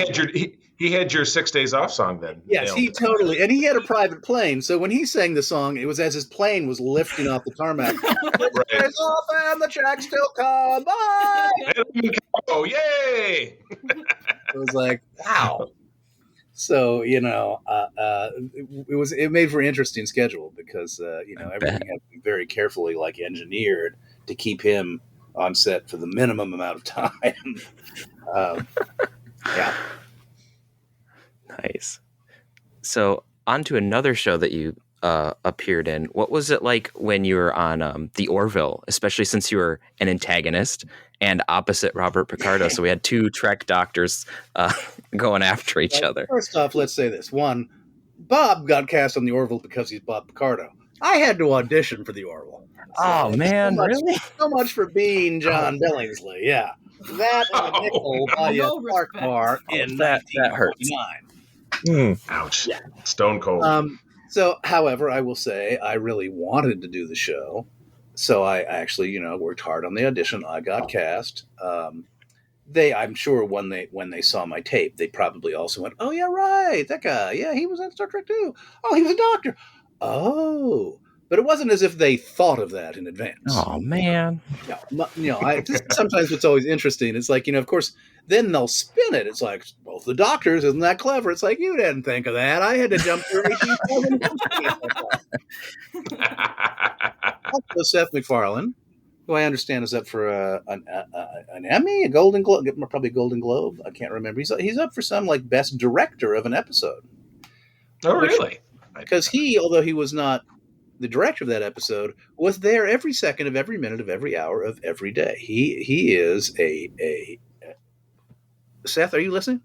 had your 6 days off song then. Yes, he totally. And he had a private plane. So when he sang the song, it was as his plane was lifting off the tarmac. Right. Off and the tracks still come by. Oh, yay! It was like, wow. So, it made for an interesting schedule because, everything had to be very carefully engineered to keep him on set for the minimum amount of time. Yeah. Nice. So on to another show that you appeared in. What was it like when you were on The Orville, especially since you were an antagonist and opposite Robert Picardo? So we had two Trek doctors going after each other. First off, let's say this. One, Bob got cast on The Orville because he's Bob Picardo. I had to audition for The Orville. Oh, man, really? So much for being John Billingsley, yeah. That and a nickel by a Clark bar in that hurts. Ouch. Yeah. Stone cold. So, however, I will say I really wanted to do the show. So I actually, worked hard on the audition. I got cast. I'm sure when they saw my tape, they probably also went, oh, yeah, right. That guy. Yeah, he was on Star Trek too. Oh, he was a doctor. Oh. But it wasn't as if they thought of that in advance. Oh, man. Sometimes what's always interesting is of course, Then they'll spin it. It's like, both the doctors, isn't that clever? It's like, you didn't think of that. I had to jump through 18,000 hoops to get that far. Also, Seth MacFarlane, who I understand is up for an Emmy, a Golden Globe, probably a Golden Globe. I can't remember. He's up for some like best director of an episode. Oh, really? Because he, although he was not the director of that episode, was there every second of every minute of every hour of every day. He is a Seth, are you listening?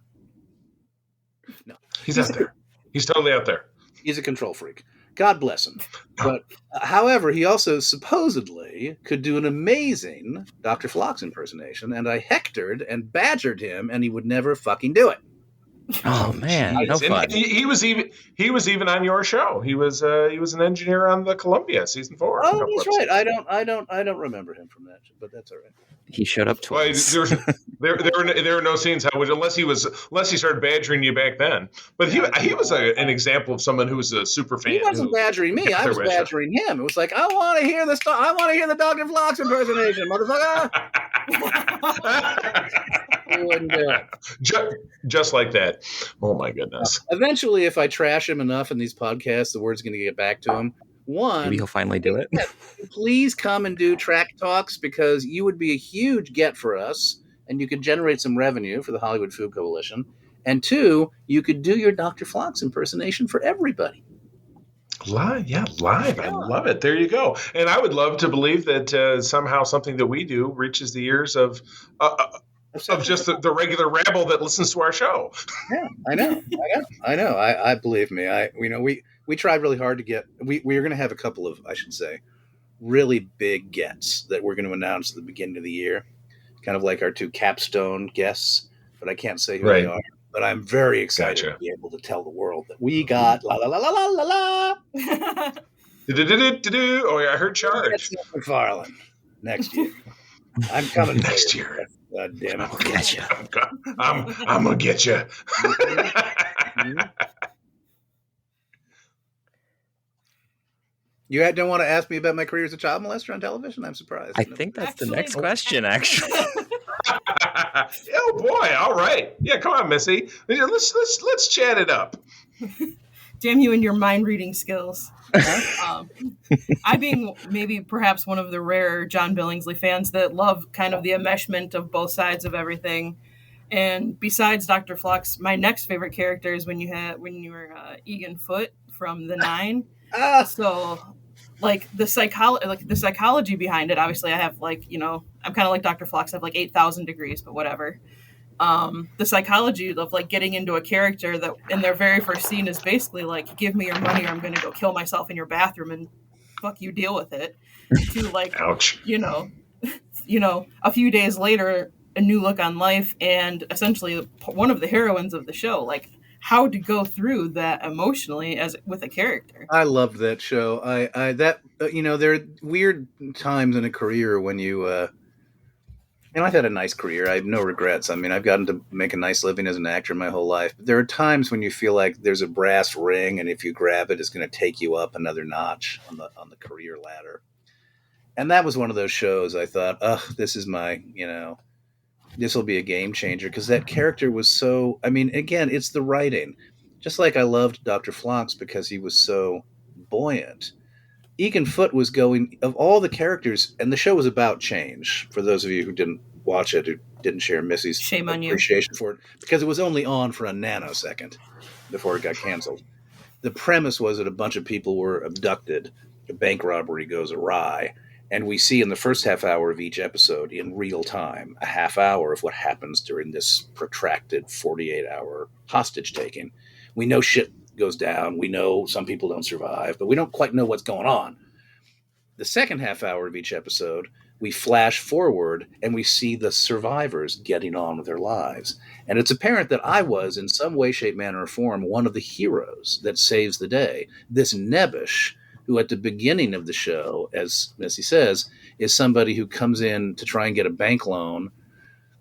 No. He's out there. He's totally out there. He's a control freak. God bless him. But, however, he also supposedly could do an amazing Dr. Phlox impersonation, and I hectored and badgered him, and he would never fucking do it. Oh man, no fun. He was even on your show. He was an engineer on the Columbia season 4. Oh, that's right. I don't remember him from that, but that's all right. He showed up twice. Well, there were no scenes unless he started badgering you back then. But he was an example of someone who was a super fan. He wasn't badgering me. I was badgering him. It was like, I want to hear the Dr. Phlox impersonation, motherfucker. He wouldn't do it. Just like that. Oh my goodness. Eventually, if I trash him enough in these podcasts, the word's going to get back to him. Maybe he'll finally do it. Please come and do track talks, because you would be a huge get for us, and you could generate some revenue for the Hollywood Food Coalition. And 2, you could do your Dr. Phlox impersonation for everybody. Live. I love it. There you go. And I would love to believe that somehow something that we do reaches the ears of just the regular rabble that listens to our show. Yeah, I know. I believe me. We tried really hard to get. We are going to have a couple of, I should say, really big gets that we're going to announce at the beginning of the year, kind of like our 2 capstone guests. But I can't say who they are. But I'm very excited to be able to tell the world that we got la la la la la la la. Oh yeah, I heard charge. MacFarlane next year. I'm coming next year. God damn it! I'll get you. I'm gonna get you. You don't want to ask me about my career as a child molester on television? I'm surprised. I think that's the next question, actually. Oh boy! All right, yeah. Come on, Missy. Let's chat it up. Damn you and your mind reading skills. I being maybe perhaps one of the rare John Billingsley fans that love kind of the enmeshment of both sides of everything. And besides Dr. Phlox, my next favorite character is when you were Egan Foote from The Nine. So like the psychology behind it, obviously I have I'm kind of like Dr. Phlox, I have like 8,000 degrees, but whatever. The psychology of like getting into a character that in their very first scene is basically like, give me your money or I'm going to go kill myself in your bathroom and fuck you, deal with it. To like, ouch. A few days later, a new look on life, and essentially one of the heroines of the show, like how to go through that emotionally as with a character. I loved that show. There are weird times in a career when I've had a nice career. I have no regrets. I mean, I've gotten to make a nice living as an actor my whole life. But there are times when you feel like there's a brass ring, and if you grab it, it's going to take you up another notch on the career ladder. And that was one of those shows I thought, this is this will be a game changer, because that character was so, again, it's the writing. Just like I loved Dr. Phlox because he was so buoyant. Egan Foote was going, of all the characters, and the show was about change, for those of you who didn't watch it, who didn't share Missy's appreciation for it, because it was only on for a nanosecond before it got canceled. The premise was that a bunch of people were abducted, a bank robbery goes awry, and we see in the first half hour of each episode in real time a half hour of what happens during this protracted 48-hour hostage taking. We know shit goes down. We know some people don't survive, but we don't quite know what's going on. The second half hour of each episode, we flash forward and we see the survivors getting on with their lives. And it's apparent that I was, in some way, shape, manner, or form, one of the heroes that saves the day. This Nebbish, who at the beginning of the show, as Missy says, is somebody who comes in to try and get a bank loan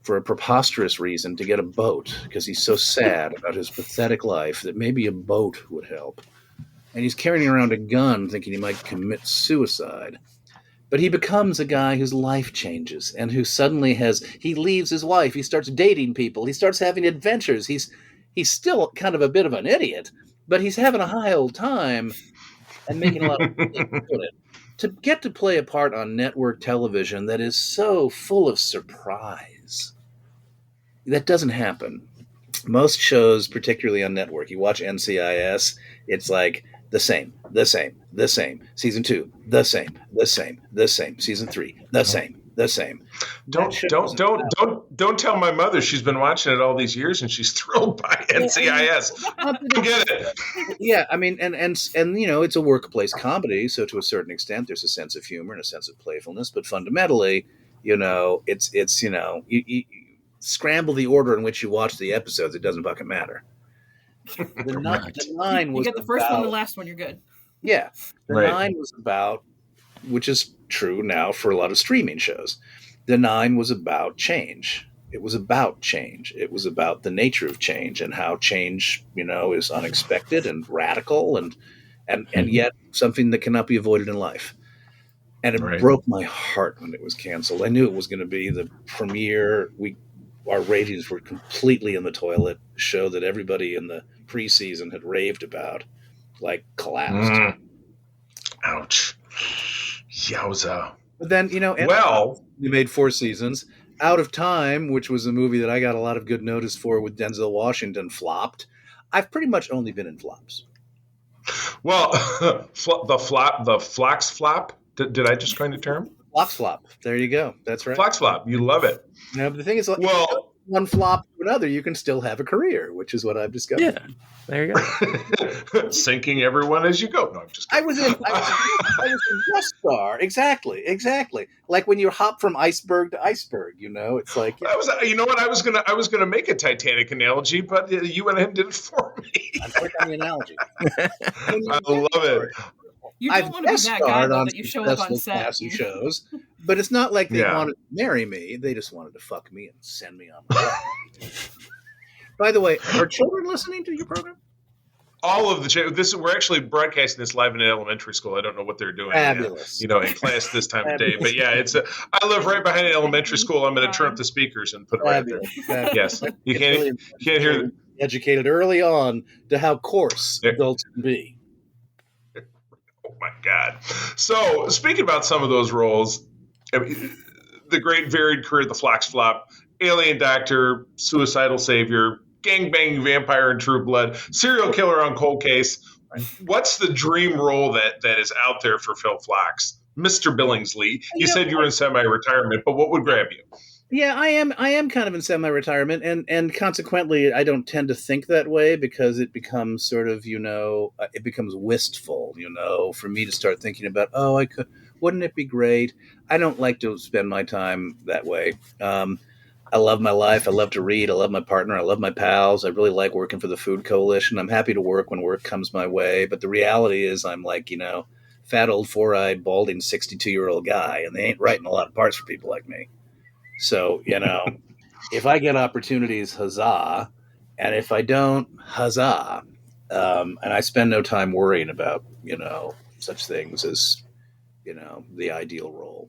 for a preposterous reason, to get a boat, because he's so sad about his pathetic life that maybe a boat would help. And he's carrying around a gun thinking he might commit suicide. But he becomes a guy whose life changes and who suddenly he leaves his wife. He starts dating people. He starts having adventures. He's still kind of a bit of an idiot, but he's having a high old time and making a lot of money doing it. To get to play a part on network television that is so full of surprise, that doesn't happen. Most shows, particularly on network, you watch NCIS, it's like the same. Season 2, the same. Season 3, the same. Don't tell my mother she's been watching it all these years and she's thrilled by NCIS. Get it? Yeah, I mean, and it's a workplace comedy, so to a certain extent, there's a sense of humor and a sense of playfulness, but fundamentally, it's you scramble the order in which you watch the episodes, it doesn't fucking matter. The 9 was you get the first one, the last one, you're good. Yeah, the 9 was about, which is true now for a lot of streaming shows. The 9 was about change. It was about change. It was about the nature of change and how change, is unexpected and radical and yet something that cannot be avoided in life. And it broke my heart when it was canceled. I knew it was going to be the premiere. Our ratings were completely in the toilet. A show that everybody in the preseason had raved about, collapsed. Ouch. Yowza. But then, we made 4 seasons. Out of Time, which was a movie that I got a lot of good notice for with Denzel Washington, flopped. I've pretty much only been in flops. Well, the Flox flop. Did I just coin the term? Flox flop. There you go. That's right. Flox flop. You love it. But the thing is, one flop to another, you can still have a career, which is what I've discovered. Yeah, there you go. Sinking everyone as you go. No, I'm just kidding. I was in Rust Star. Exactly. Like when you hop from iceberg to iceberg, it's like. I was, what? I was gonna make a Titanic analogy, but you went ahead and did it for me. I'm quick on the analogy. I love it. You don't want to be that guy though, that you show up on set. Shows, but it's not like they wanted to marry me. They just wanted to fuck me and send me on my way. By the way, are children listening to your program? All of we're actually broadcasting this live in an elementary school. I don't know what they're doing, Fabulous. In class this time of day. But yeah, I live right behind an elementary school. I'm going to turn up the speakers and put it right there. Yes, you can't hear. Educated early on to how coarse adults can be. Oh my God. So speaking about some of those roles, the great varied career, the Flox Flop, alien doctor, suicidal savior, gangbanging vampire in True Blood, serial killer on Cold Case. What's the dream role that is out there for Phil Flox? Mr. Billingsley. You said you were in semi-retirement, but what would grab you? Yeah, I am kind of in semi-retirement, and consequently, I don't tend to think that way because it becomes sort of, it becomes wistful, for me to start thinking about, wouldn't it be great? I don't like to spend my time that way. I love my life. I love to read. I love my partner. I love my pals. I really like working for the Food Coalition. I'm happy to work when work comes my way, but the reality is I'm like, fat old four-eyed, balding 62-year-old guy, and they ain't writing a lot of parts for people like me. So, if I get opportunities, huzzah. And if I don't, huzzah. And I spend no time worrying about, such things as, the ideal role.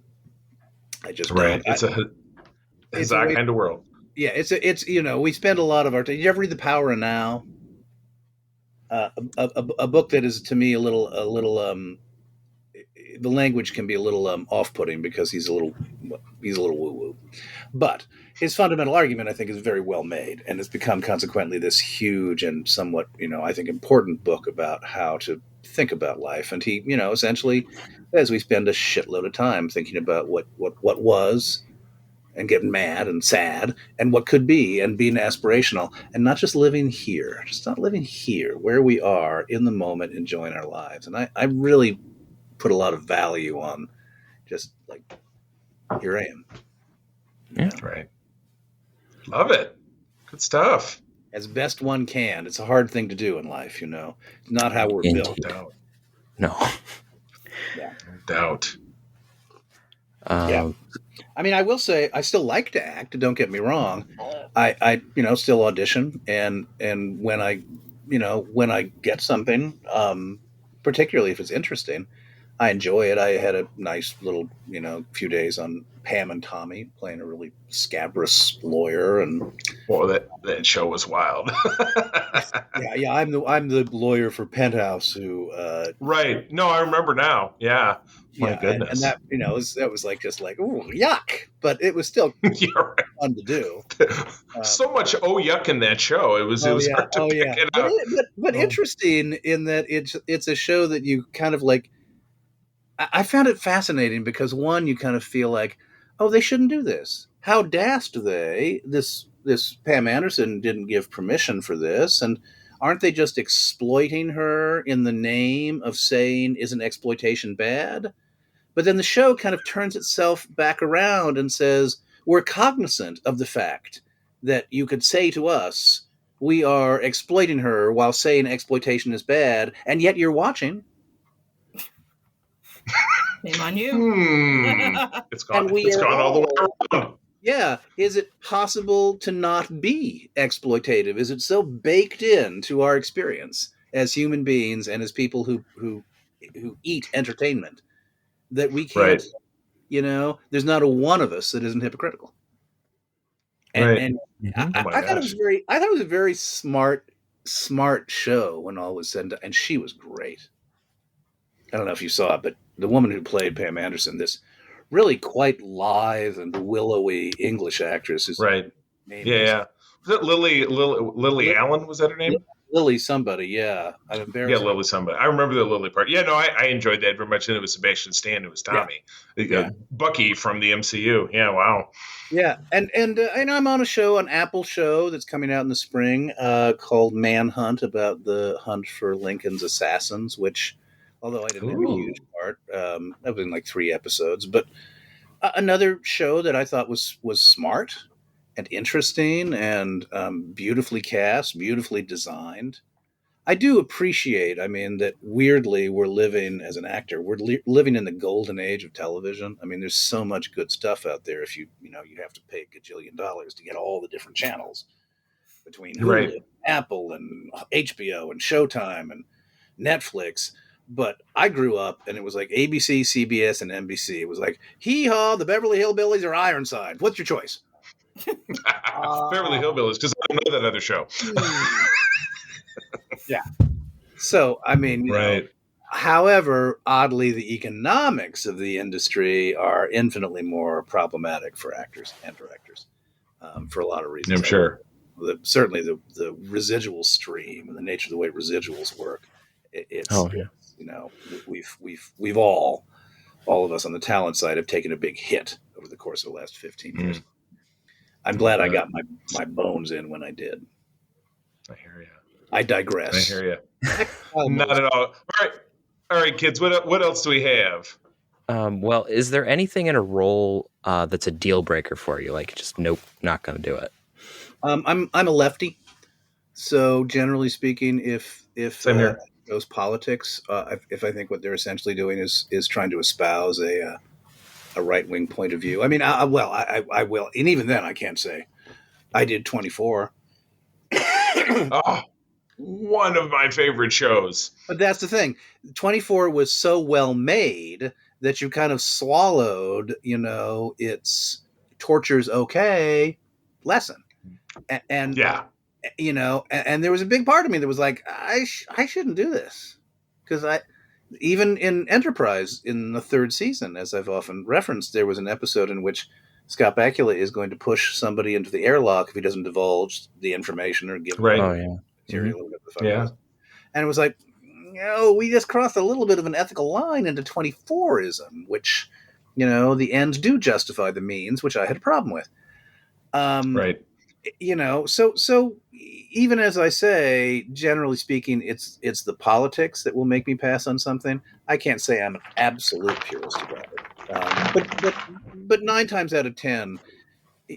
I just don't. It's a huzzah kind of world. Yeah, it's we spend a lot of our time. Did you ever read The Power of Now? A book that is to me a little the language can be a little off-putting because he's a little woo-woo. But his fundamental argument, I think, is very well made, and has become consequently this huge and somewhat, I think, important book about how to think about life. And he, essentially, as we spend a shitload of time thinking about what was, and getting mad and sad, and what could be, and being aspirational, and not just living here, where we are in the moment, enjoying our lives. And I really put a lot of value on just like, here I am. Yeah. Right. Love it. Good stuff. As best one can. It's a hard thing to do in life, It's not how we're built. No. Yeah. No doubt. Yeah. I mean, I will say I still like to act. Don't get me wrong. I still audition, and when I get something, particularly if it's interesting, I enjoy it. I had a nice little, few days on Pam and Tommy, playing a really scabrous lawyer, and Well, that show was wild. yeah. I'm the lawyer for Penthouse who, Right. No, I remember now. Yeah. My and goodness. that that was like just like, ooh, yuck, but it was still Yeah, right. fun to do. So much yuck in that show. It was hard to pick it but out. but interesting in that it's a show that you kind of like. I found it fascinating because one, you kind of feel like, oh, they shouldn't do this. How daft they this Pam Anderson didn't give permission for this, and aren't they just exploiting her in the name of saying isn't exploitation bad? But then the show kind of turns itself back around and says, we're cognizant of the fact that you could say to us, we are exploiting her while saying exploitation is bad, and yet you're watching. Shame on you. It's gone. And we It's are gone all the way all- around. Yeah. Is it possible to not be exploitative? Is it so baked into our experience as human beings and as people who eat entertainment that we can't, Right. there's not a one of us that isn't hypocritical. And, Right. and Mhm. Oh my I thought it was gosh. I thought it was a very smart show when all was said and done, and she was great. I don't know if you saw it, but the woman who played Pam Anderson, this really quite lithe and willowy English actress, whose Right. name Yeah. is Yeah. Was it Lily Allen? Was that her name? Lily somebody. Yeah, I'm Yeah, embarrassed. Lily somebody. I remember the Lily part. Yeah, no, I enjoyed that very much. And it was Sebastian Stan. It was Tommy. Yeah. Bucky from the MCU. Yeah, wow. Yeah, and I'm on a show, an Apple show that's coming out in the spring called Manhunt, about the hunt for Lincoln's assassins. Which, although I didn't have a huge part, that was in like 3 episodes. But another show that I thought was smart and interesting and beautifully cast, beautifully designed. I do appreciate, I mean, that weirdly we're living, as an actor, we're living in the golden age of television. I mean, there's so much good stuff out there. If you have to pay a gajillion dollars to get all the different channels between Hulu, Right. Apple, and HBO, and Showtime, and Netflix. But I grew up, and it was like ABC, CBS, and NBC. It was like, hee-haw, the Beverly Hillbillies or Ironside. What's your choice? Beverly Hillbillies, because I don't know that other show. Yeah. So, I mean, Right. However, oddly, the economics of the industry are infinitely more problematic for actors and directors for a lot of reasons. I'm sure. Certainly, the residual stream and the nature of the way residuals work. It's we've all of us on the talent side have taken a big hit over the course of the last 15 years. I'm glad I got my bones in when I did. I hear you. I digress. I hear you. Not at all. All right, kids. What else do we have? Well, is there anything in a role that's a deal breaker for you? Like, just nope, not going to do it. I'm a lefty, so generally speaking, if Same here. Those politics, if I think what they're essentially doing is trying to espouse a right wing point of view. I mean, I will, and even then, I can't say. I did 24. Oh, one of my favorite shows. But that's the thing. 24 was so well made that you kind of swallowed, its torture's okay lesson. And Yeah. And there was a big part of me that was like, I shouldn't do this. Because even in Enterprise, in the 3rd season, as I've often referenced, there was an episode in which Scott Bakula is going to push somebody into the airlock if he doesn't divulge the information or give Right. Oh yeah. material or whatever the fuck Yeah. it was. And it was like, we just crossed a little bit of an ethical line into 24ism, which, the ends do justify the means, which I had a problem with. Right. So even as I say, generally speaking, it's the politics that will make me pass on something. I can't say I'm an absolute purist about it. But 9 times out of 10,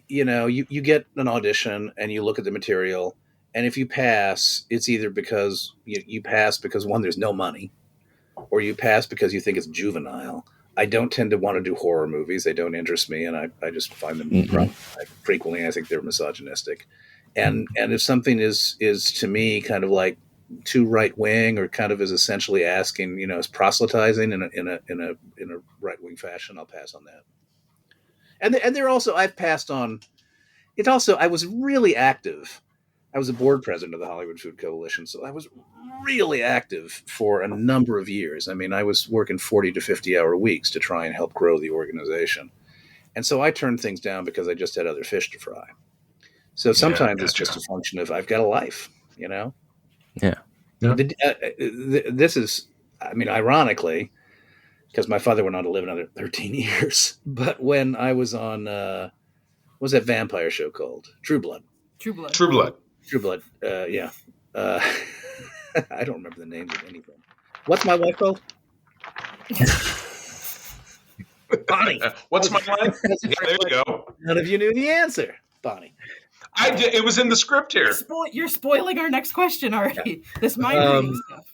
you get an audition and you look at the material, and if you pass, it's either because you pass because, one, there's no money, or you pass because you think it's juvenile. I don't tend to want to do horror movies. They don't interest me, and I just find them frequently. I think they're misogynistic. And if something is to me kind of like too right wing or kind of is essentially asking, is proselytizing in a right wing fashion, I'll pass on that. And they're also, I've passed on. It also, I was really active. I was a board president of the Hollywood Food Coalition, so I was really active for a number of years. I mean, I was working 40 to 50-hour weeks to try and help grow the organization. And so I turned things down because I just had other fish to fry. So sometimes it's just a function of I've got a life, Yeah. This is, I mean, ironically, because my father went on to live another 13 years. But when I was on, what was that vampire show called? True Blood. Yeah. I don't remember the names of anything. What's my wife called? Bonnie. What's my line? Yeah, there you go. None of you knew the answer, Bonnie. I did. It was in the script here. You're spoiling our next question already. Yeah. This mind reading stuff.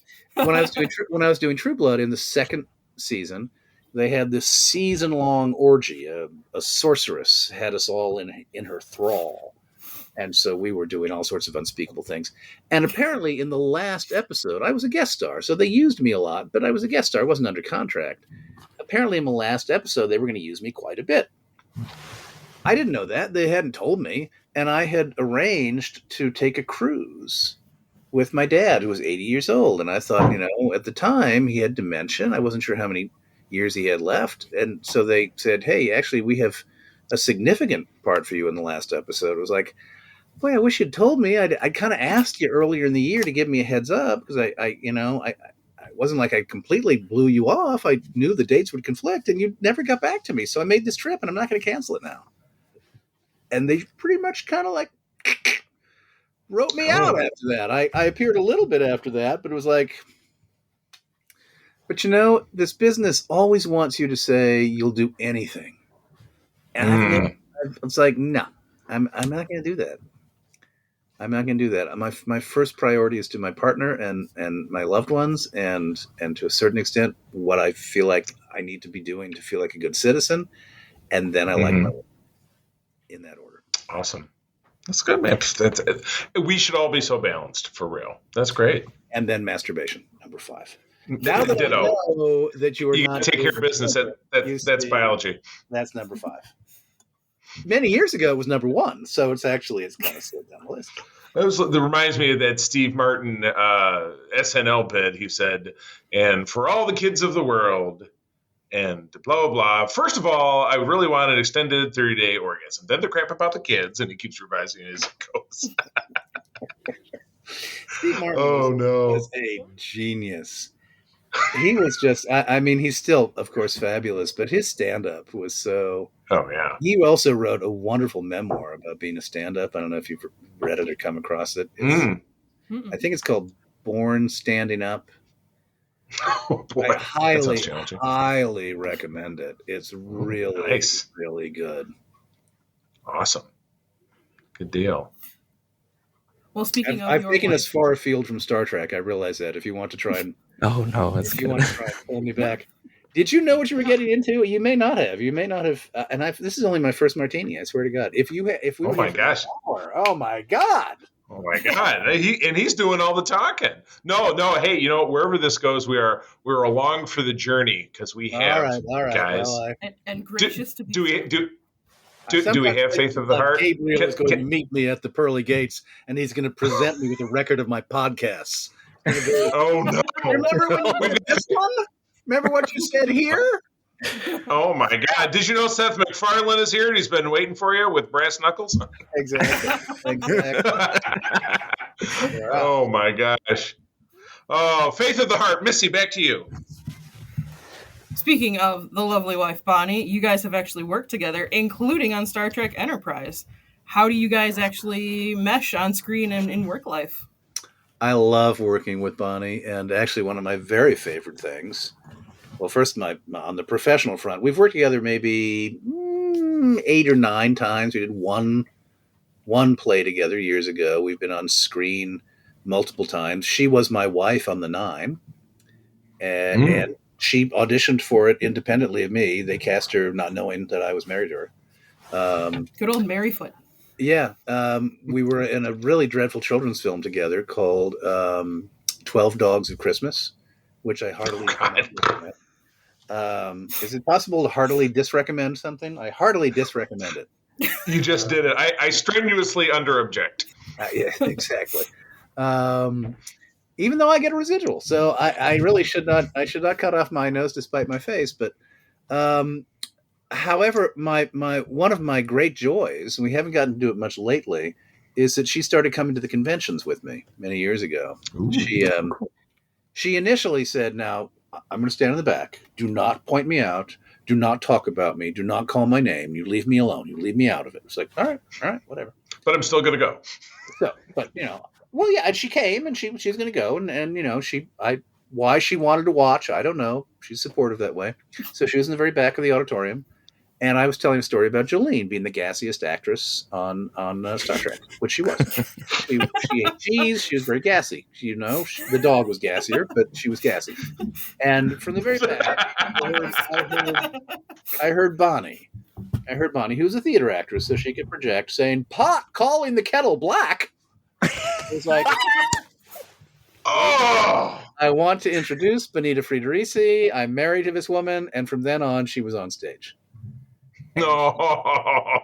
when I was doing True Blood in the second season, they had this season-long orgy. A sorceress had us all in her thrall. And so we were doing all sorts of unspeakable things. And apparently in the last episode, I was a guest star. So they used me a lot, but I was a guest star. I wasn't under contract. Apparently in the last episode, they were going to use me quite a bit. I didn't know that. They hadn't told me. And I had arranged to take a cruise with my dad, who was 80 years old. And I thought, at the time he had dementia. I wasn't sure how many years he had left. And so they said, hey, actually, we have a significant part for you in the last episode. It was like, boy, I wish you'd told me. I kind of asked you earlier in the year to give me a heads up because I wasn't like I completely blew you off. I knew the dates would conflict and you never got back to me. So I made this trip and I'm not going to cancel it now. And they pretty much kind of like wrote me out after that. I appeared a little bit after that, but it was like, but this business always wants you to say you'll do anything. And it's like, no, I'm not going to do that. I'm not going to do that. My first priority is to my partner and my loved ones and to a certain extent what I feel like I need to be doing to feel like a good citizen. And then I like my work in that order. Awesome. That's good, man. We should all be so balanced, for real. That's great. And then masturbation, number 5. Now that I know that you are not take care of business, that's biology. That's number 5. Many years ago, it was number 1, so it's kind of slid down the list. That reminds me of that Steve Martin SNL bit. He said, "And for all the kids of the world, and blah blah blah. First of all, I really want an extended 30-day orgasm. Then the crap about the kids," and he keeps revising it as it goes. Steve Martin was a genius. He was just, he's still, of course, fabulous, but his stand-up was so... Oh, yeah. He also wrote a wonderful memoir about being a stand-up. I don't know if you've read it or come across it. I think it's called Born Standing Up. Oh, boy. I highly recommend it. It's really, really good. Awesome. Good deal. Well, speaking of... I've taken us far afield from Star Trek. I realize that. If you want to try and... Oh, no. If you want to try and pull me back. Did you know what you were getting into? You may not have. You may not have. This is only my first martini. I swear to God. Oh my gosh! Oh my God! Oh my God! He's doing all the talking. No. Hey, wherever this goes, we're along for the journey because we have all right, guys. Well, and gracious to be. Do we have faith of the heart? Gabriel is going to meet me at the pearly gates, and he's going to present me with a record of my podcasts. Oh no! Remember when you did this one? Remember what you said here? Oh my God! Did you know Seth MacFarlane is here and he's been waiting for you with brass knuckles? Exactly. Oh my gosh! Oh, faith of the heart, Missy, back to you. Speaking of the lovely wife Bonnie, you guys have actually worked together, including on Star Trek Enterprise. How do you guys actually mesh on screen and in work life? I love working with Bonnie, and actually one of my very favorite things. Well, first, on the professional front, we've worked together maybe 8 or 9 times. We did one play together years ago. We've been on screen multiple times. She was my wife on the 9, and she auditioned for it independently of me. They cast her not knowing that I was married to her. Good old Maryfoot. Yeah, we were in a really dreadful children's film together called 12 Dogs of Christmas, which I heartily recommend. Is it possible to heartily disrecommend something? I heartily disrecommend it. You just did it. I strenuously under-object. Yeah, exactly. Even though I get a residual, so I really should not. I should not cut off my nose to spite my face. But, however, my one of my great joys, and we haven't gotten to do it much lately, is that she started coming to the conventions with me many years ago. Ooh. She initially said, "Now I'm going to stand in the back. Do not point me out. Do not talk about me. Do not call my name. You leave me alone. You leave me out of it." It's like, all right, whatever. But I'm still going to go. So, but well, yeah, and she came, and she's going to go, and why she wanted to watch, I don't know. She's supportive that way. So she was in the very back of the auditorium, and I was telling a story about Jolene being the gassiest actress on Star Trek, which she was. She ate cheese. She was very gassy. The dog was gassier, but she was gassy. And from the very back, I heard Bonnie. Who was a theater actress, so she could project, saying, "Pot calling the kettle black." It was like, Oh! I want to introduce Benita Friederici. I'm married to this woman, and from then on, she was on stage. No.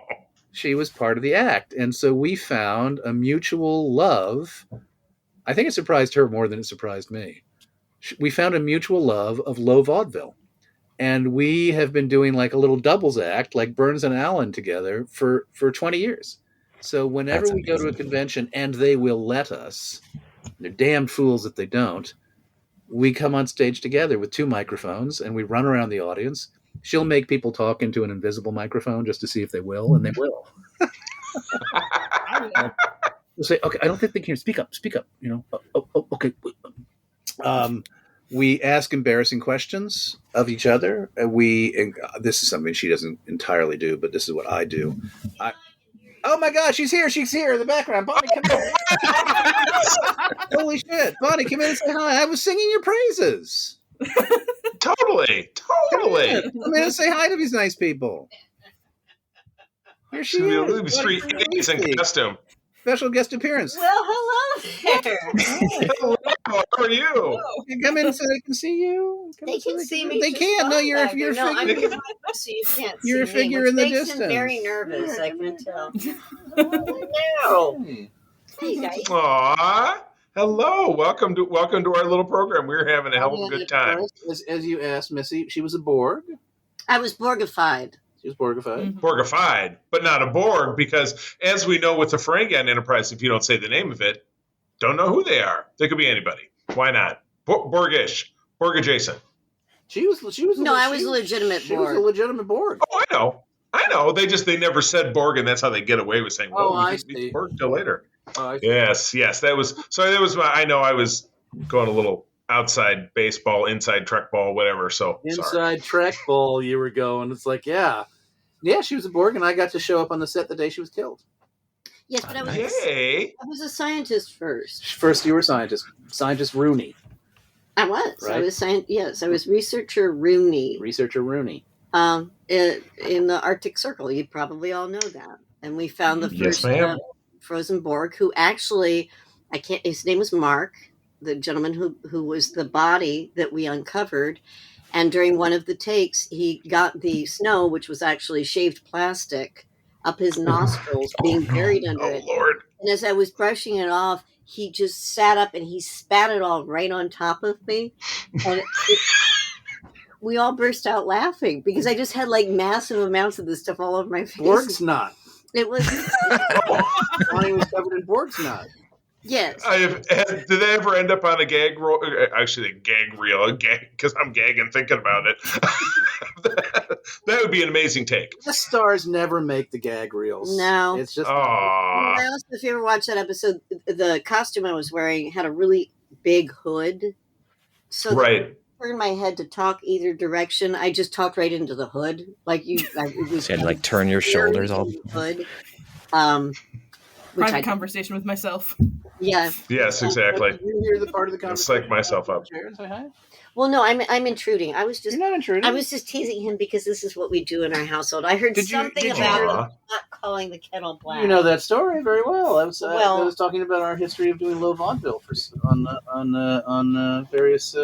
She was part of the act, and so we found a mutual love. I think it surprised her more than it surprised me. We found a mutual love of low vaudeville. And we have been doing like a little doubles act, like Burns and Allen together for 20 years. So whenever we go to a convention, and they will let us, they're damned fools if they don't, we come on stage together with 2 microphones, and we run around the audience. She'll make people talk into an invisible microphone just to see if they will, and they will. We'll say, "Okay, I don't think they can speak up. Okay." We ask embarrassing questions of each other. This is something she doesn't entirely do, but this is what I do. Oh my God, she's here in the background. Bonnie, come here. Holy shit. Bonnie, come in and say hi. I was singing your praises. Totally. Come in and say hi to these nice people. Here she is. Street days in costume. Special guest appearance. Well, hello there. Hello, how are you? Come in so they can see you. They can see me. They can't. No, you're a figure. I'm behind, so you can't see You're a figure me, in the which makes distance. him very nervous. I can tell. Oh, no. Hey guys. Aw. Hello. Welcome to our little program. We're having a hell of a good time. As you asked Missy, she was a Borg. I was Borgified. She was Borgified. Mhm. Borgified, but not a Borg, because as we know with the Ferengian Enterprise, if you don't say the name of it, don't know who they are. They could be anybody. Why not? Borgish. Borg adjacent. She was. I was a legitimate She Borg. was a legitimate Borg. Oh, I know. They never said Borg, and that's how they get away with saying, "Well, I we can be see. Borg till later." I see. Yes. That was. So that was. I know. I was going a little outside baseball, inside Trek ball, whatever. So Inside sorry. Trek Ball, you were going. It's like, yeah, she was a Borg, and I got to show up on the set the day she was killed. Yes, but I was a scientist first. First, you were a scientist Rooney. I was. Right? I was researcher Rooney. Researcher Rooney. In the Arctic Circle. You probably all know that. And we found the Yes, first ma'am. frozen Borg, who actually, his name was Mark, the gentleman who was the body that we uncovered. And during one of the takes, he got the snow, which was actually shaved plastic, up his nostrils, being buried under it. Oh Lord. And as I was brushing it off, he just sat up and he spat it all right on top of me. And we all burst out laughing because I just had like massive amounts of this stuff all over my face. Borg snot. It was, Bonnie was covered in Borg snot. yes. Did they ever end up on a gag reel? Actually, a gag reel, because I'm gagging thinking about it. That would be an amazing take. The stars never make the gag reels. No. It's just. Aww. I also, if you ever watch that episode, the costume I was wearing had a really big hood. So that Right. I turned my head to talk either direction. I just talked right into the hood. It was So you had to like turn your shoulders all. hood. Which Private I conversation with myself. Yeah. Yes, exactly. Did you hear the part of the conversation? Psych myself up. Say hi. Well, no, I'm intruding. I was just You're not intruding. I was just teasing him because this is what we do in our household. I heard something about not calling the kettle black. You know that story very well. I was Well- talking about our history of doing low vaudeville on various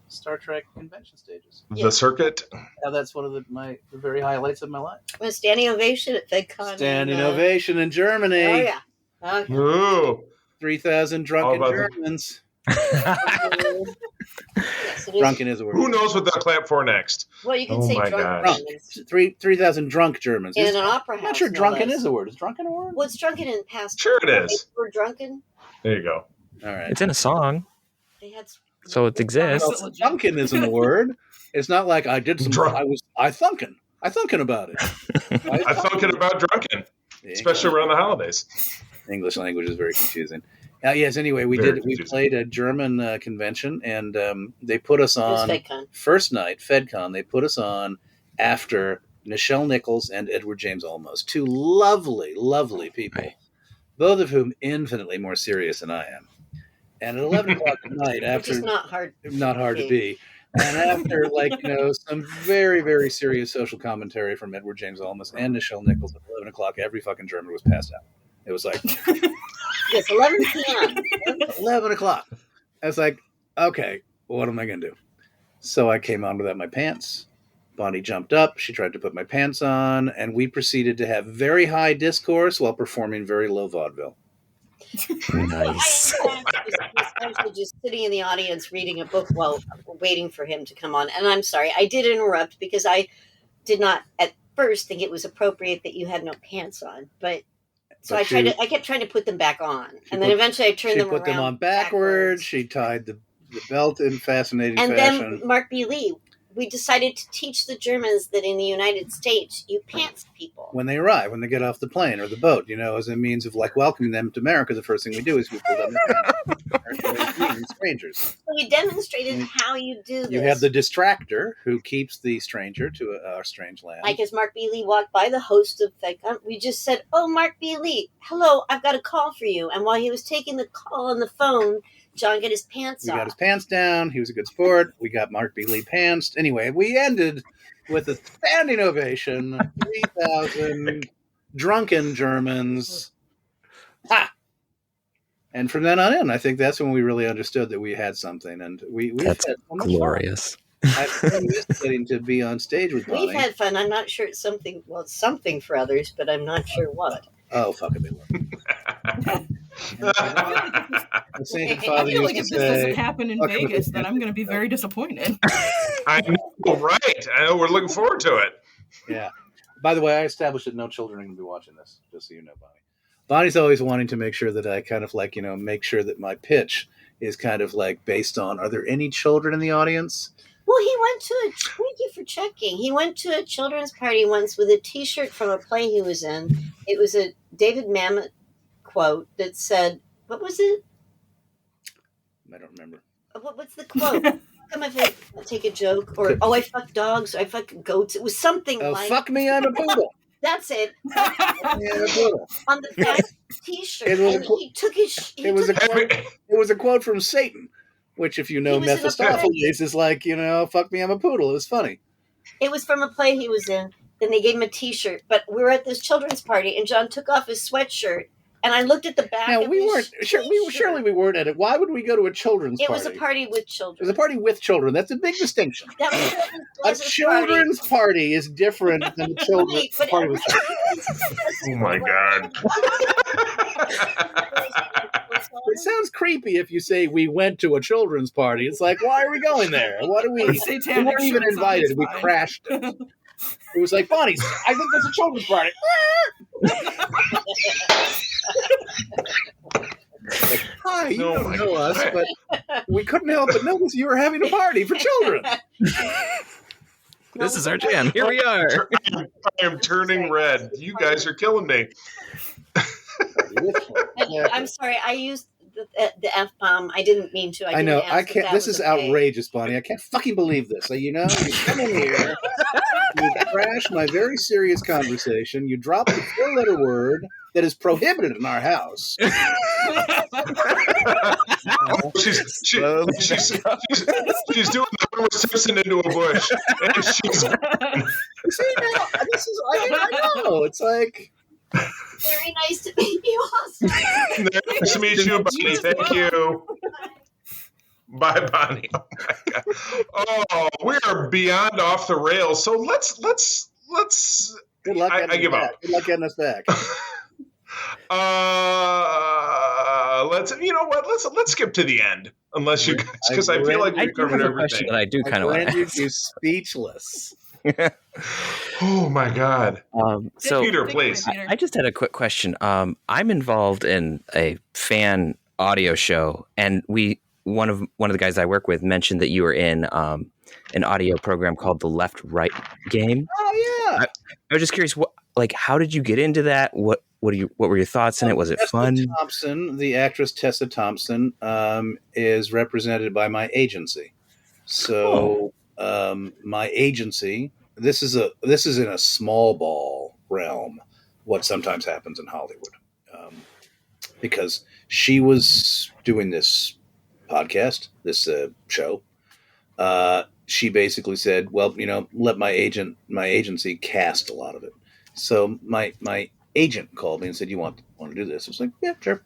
Star Trek convention stages. The circuit. Now that's one of the very highlights of my life. A standing ovation at FedCon. Standing ovation in Germany. Oh yeah. Okay. Ooh. 3,000 drunken All about Germans. Yes, it is. Drunken is a word. Who knows what they'll clap for next? Well, you can Oh say my drunk. gosh. Drunk. 3,000 drunk Germans. In an opera house. I'm not sure no drunken less. is a word. Is drunken a word? Well, it's drunken in past. Sure it is. We're drunken. There you go. All right. It's in a song, They had. so it exists. Well, drunken isn't a word. It's not like I did some. Drunk. I thunking about it. I'm thinking about drunken, especially around the holidays. English language is very confusing. Yes. Anyway, we played a German convention, and they put us on FedCon. first night. FedCon. They put us on after Nichelle Nichols and Edward James Olmos, two lovely, lovely people, Right. both of whom infinitely more serious than I am. And at 11 o'clock at night, Which after is not hard to be, and after some very, very serious social commentary from Edward James Olmos and Nichelle Nichols at 11 o'clock, every fucking German was passed out. It was like Yes, 11 p.m. 11 o'clock. I was like, okay, what am I going to do? So I came on without my pants. Bonnie jumped up. She tried to put my pants on, and we proceeded to have very high discourse while performing very low vaudeville. Nice. I was just sitting in the audience reading a book while waiting for him to come on. And I'm sorry, I did interrupt because I did not at first think it was appropriate that you had no pants on. But I kept trying to put them back on. And then eventually I turned them around. She put them on backwards. She tied the belt in fascinating fashion. And then Mark B. Lee, we decided to teach the Germans that in the United States, you pants people. When they arrive, when they get off the plane or the boat, as a means of welcoming them to America, the first thing we do is we pull them in strangers. So we demonstrated how you do this. You have the distractor who keeps the stranger to our strange land. Like as Mark B. Lee walked by the host of FedCon, we just said, "Oh, Mark B. Lee, hello, I've got a call for you." And while he was taking the call on the phone, John got his pants off. We got his pants down. He was a good sport. We got Mark B. Lee pantsed. Anyway, we ended with a standing ovation. 3,000 drunken Germans. Ha! And from then on in, I think that's when we really understood that we had something. And we That's had so much glorious. fun. I've missed getting to be on stage with Bonnie. We've had fun. I'm not sure it's something. Well, it's something for others, but I'm not sure what. Oh, fuck it, they love it. The Saint I Father feel used like to if this doesn't say, happen in "Fuck with Vegas, it." then I'm going to be very disappointed. I know, right? I know. We're looking forward to it. Yeah. By the way, I established that no children are going to be watching this, just so you know, Bonnie. Bonnie's always wanting to make sure that I kind of make sure that my pitch is kind of based on, are there any children in the audience? Well, thank you for checking. He went to a children's party once with a T-shirt from a play he was in. It was a David Mamet quote that said, what was it? I don't remember. What's the quote? Come if I take a joke, or I fuck dogs, or I fuck goats. It was something like, fuck me, I'm a poodle. That's it. Yeah, a poodle. On the back T-shirt, It was and he took his. It was a quote from Satan, which, if you know He was in a Mephistopheles, is fuck me, I'm a poodle. It was funny. It was from a play he was in, and they gave him a T-shirt. But we were at this children's party, and John took off his sweatshirt, and I looked at the back. Now, of we his weren't T-shirt. surely we weren't at it. Why would we go to a children's It party? was a party with It children. was a party with children. That's a big distinction. That was A Pleasant children's party is different than a children's But party with Oh my God. It sounds creepy if you say we went to a children's party. It's like, why are we going there? What are we? We Satanic weren't even shirts on, invited. it's We fine. crashed it. It was like, Bonnie, I think there's a children's party. Hi, you Oh don't my know us, God. but we couldn't help but notice you were having a party for children. This is our jam. Here we are. I am turning red. You guys are killing me. I'm sorry, I used the F-bomb. I didn't mean to. I know. didn't ask I if can't. that This was is okay. outrageous, Bonnie. I can't fucking believe this. You come in here, you crash my very serious conversation. You drop the four-letter word that is prohibited in our house. she's doing the Homer Simpson into a bush, and she's gone. See, now, I know. It's like Very nice to meet you, Austin. Nice to meet you, Bonnie. Thank you. Bye, Bonnie. Oh my God. Oh, we are beyond off the rails. So let's. good luck. I give up. Good luck getting us back. Let's skip to the end, unless you guys, because I feel like I we do have covered a question everything. that I do kind of want to rendered ask. you speechless. Oh my God. So Peter, please. I just had a quick question. I'm involved in a fan audio show, and one of the guys I work with mentioned that you were in an audio program called the Left Right Game. Oh yeah. I was just curious, how did you get into that? What were your thoughts in it? Was it fun? Thompson, the actress Tessa Thompson, is represented by my agency. So my agency. This is in a small ball realm. What sometimes happens in Hollywood, because she was doing this podcast, this show. She basically said, "Well, let my agency cast a lot of it." So my agent called me and said, "You want to do this?" I was like, "Yeah, sure."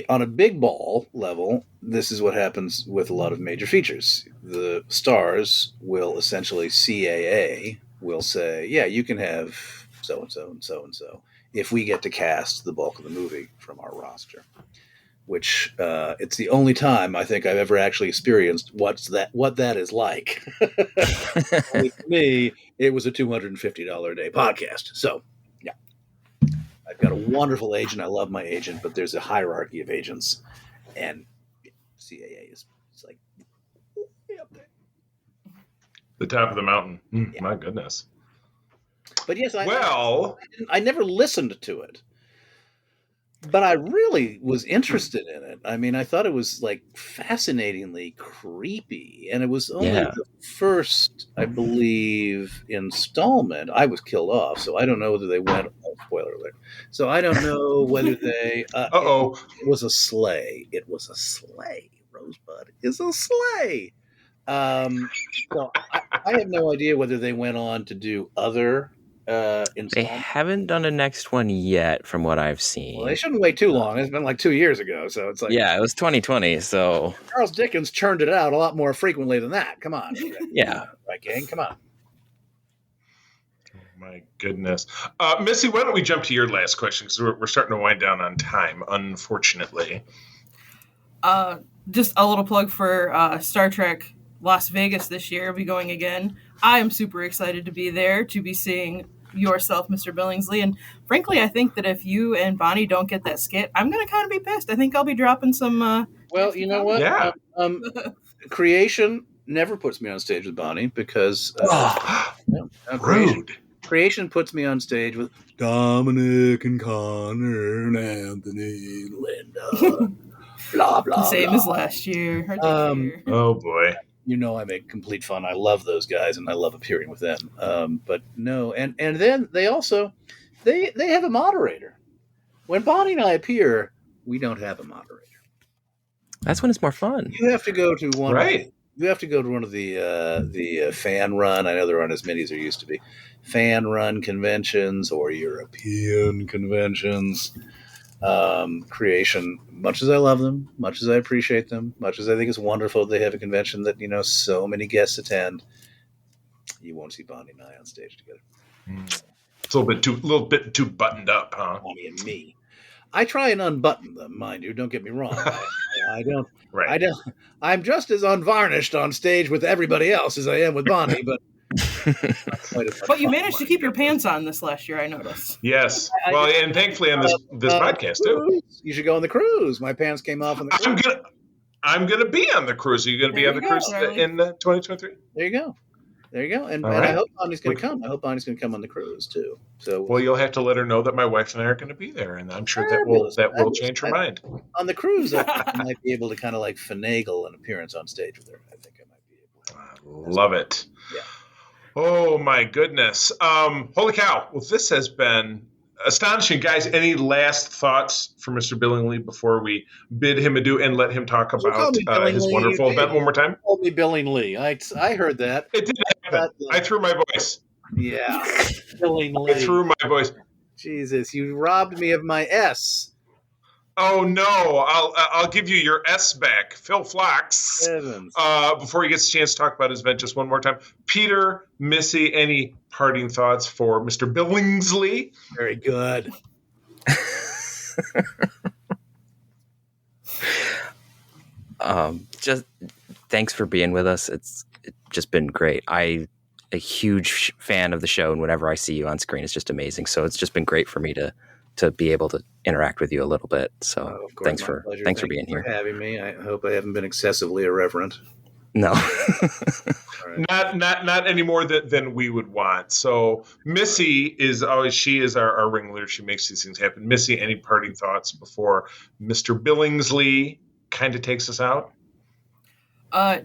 On a big ball level, this is what happens with a lot of major features. The stars will essentially, CAA will say, "Yeah, you can have so and so and so and so if we get to cast the bulk of the movie from our roster." Which it's the only time I think I've ever actually experienced what that is like. For me, it was a $250 a day podcast. So, yeah, I've got a wonderful agent. I love my agent, but there's a hierarchy of agents, and CAA is like way up there. The top of the mountain. Yeah. My goodness. But yes, I I never listened to it. But I really was interested in it. I mean, I thought it was like fascinatingly creepy, and it was only the first, I believe, installment. I was killed off, so I don't know whether they went. Oh, spoiler alert! So I don't know whether they. It was a sleigh. It was a sleigh. Rosebud is a sleigh. So I have no idea whether they went on to do other. They haven't done a next one yet, from what I've seen. Well, they shouldn't wait too long. It's been like 2 years ago, so it's like it was 2020. So Charles Dickens churned it out a lot more frequently than that. Come on, yeah, right, gang, come on. Oh, my goodness, Missy, why don't we jump to your last question, because we're starting to wind down on time, unfortunately. Just a little plug for Star Trek Las Vegas this year. I'll be going again. I am super excited to be there, to be seeing yourself, Mr. Billingsley. And frankly, I think that if you and Bonnie don't get that skit, I'm going to kind of be pissed. I think I'll be dropping some... well, you know what? Yeah. Creation never puts me on stage with Bonnie because... rude. Creation puts me on stage with Dominic and Connor and Anthony and Linda. Blah, blah, Same blah. as last year. Or this year. Oh, boy. I make complete fun. I love those guys, and I love appearing with them. But no, and then they also they have a moderator. When Bonnie and I appear, we don't have a moderator. that's when it's more fun. You have to go to one. Right. You have to go to one of the fan run. I know there aren't as many as there used to be. Fan run conventions or European conventions. Creation, much as I love them, much as I appreciate them, much as I think it's wonderful they have a convention that so many guests attend, you won't see Bonnie and I on stage together. It's a little bit too buttoned up, huh? Bonnie and me. I try and unbutton them, mind you. Don't get me wrong. I don't. Right. I don't. I'm just as unvarnished on stage with everybody else as I am with Bonnie, but. But you managed to keep your pants on this last year, I noticed. Yes. Well, and thankfully on this podcast too. You should go on the cruise. My pants came off on the cruise. I'm gonna be on the cruise. Are you gonna be on the cruise in 2023? There you go. And I hope Bonnie's going to come. I hope Bonnie's going to come on the cruise too. So, well, you'll have to let her know that my wife and I are going to be there, and I'm sure that will change her mind. On the cruise, I might be able to kind of like finagle an appearance on stage with her. I think I might be able to. Love it. Yeah. Oh my goodness. Holy cow. Well, this has been astonishing, guys. Any last thoughts for Mr. Billingsley before we bid him adieu and let him talk You call about me his Billingsley. wonderful event one more time? You called me Billingsley. I heard that. It didn't happen. I threw my voice. Yeah, I Billingsley. threw my voice. Jesus, you robbed me of my S. Oh no! I'll give you your S back, Phil Phlox. Heavens. Before he gets a chance to talk about his event, just one more time. Peter, Missy, any parting thoughts for Mr. Billingsley? Very good. Just thanks for being with us. It's just been great. I'm a huge fan of the show, and whenever I see you on screen, it's just amazing. So it's just been great for me to be able to interact with you a little bit. So Of course, thanks my for pleasure. thanks for Thank being you here. for having me. I hope I haven't been excessively irreverent. No. All right. Not any more than we would want. So Missy is our ringleader. She makes these things happen. Missy, any parting thoughts before Mr. Billingsley kind of takes us out?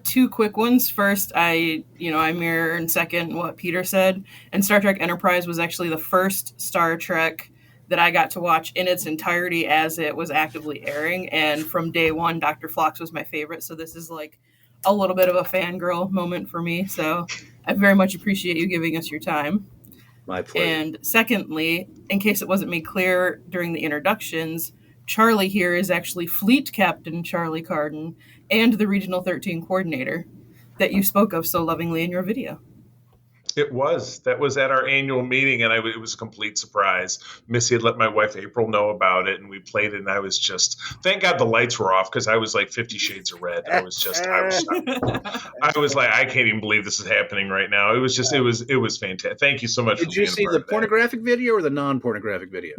Two quick ones. First, I mirror and second what Peter said. And Star Trek Enterprise was actually the first Star Trek that I got to watch in its entirety as it was actively airing. And from day one, Dr. Phlox was my favorite. So this is like a little bit of a fangirl moment for me. So I very much appreciate you giving us your time. My pleasure. And secondly, in case it wasn't made clear during the introductions, Charlie here is actually Fleet Captain Charlie Carden and the Regional 13 coordinator that you spoke of so lovingly in your video. That was at our annual meeting, and it was a complete surprise. Missy had let my wife April know about it, and we played it, and I was just, thank God the lights were off, because I was like 50 Shades of Red. I was like, I can't even believe this is happening right now. It was fantastic. Thank you so much. Did you see the pornographic video or the non-pornographic video?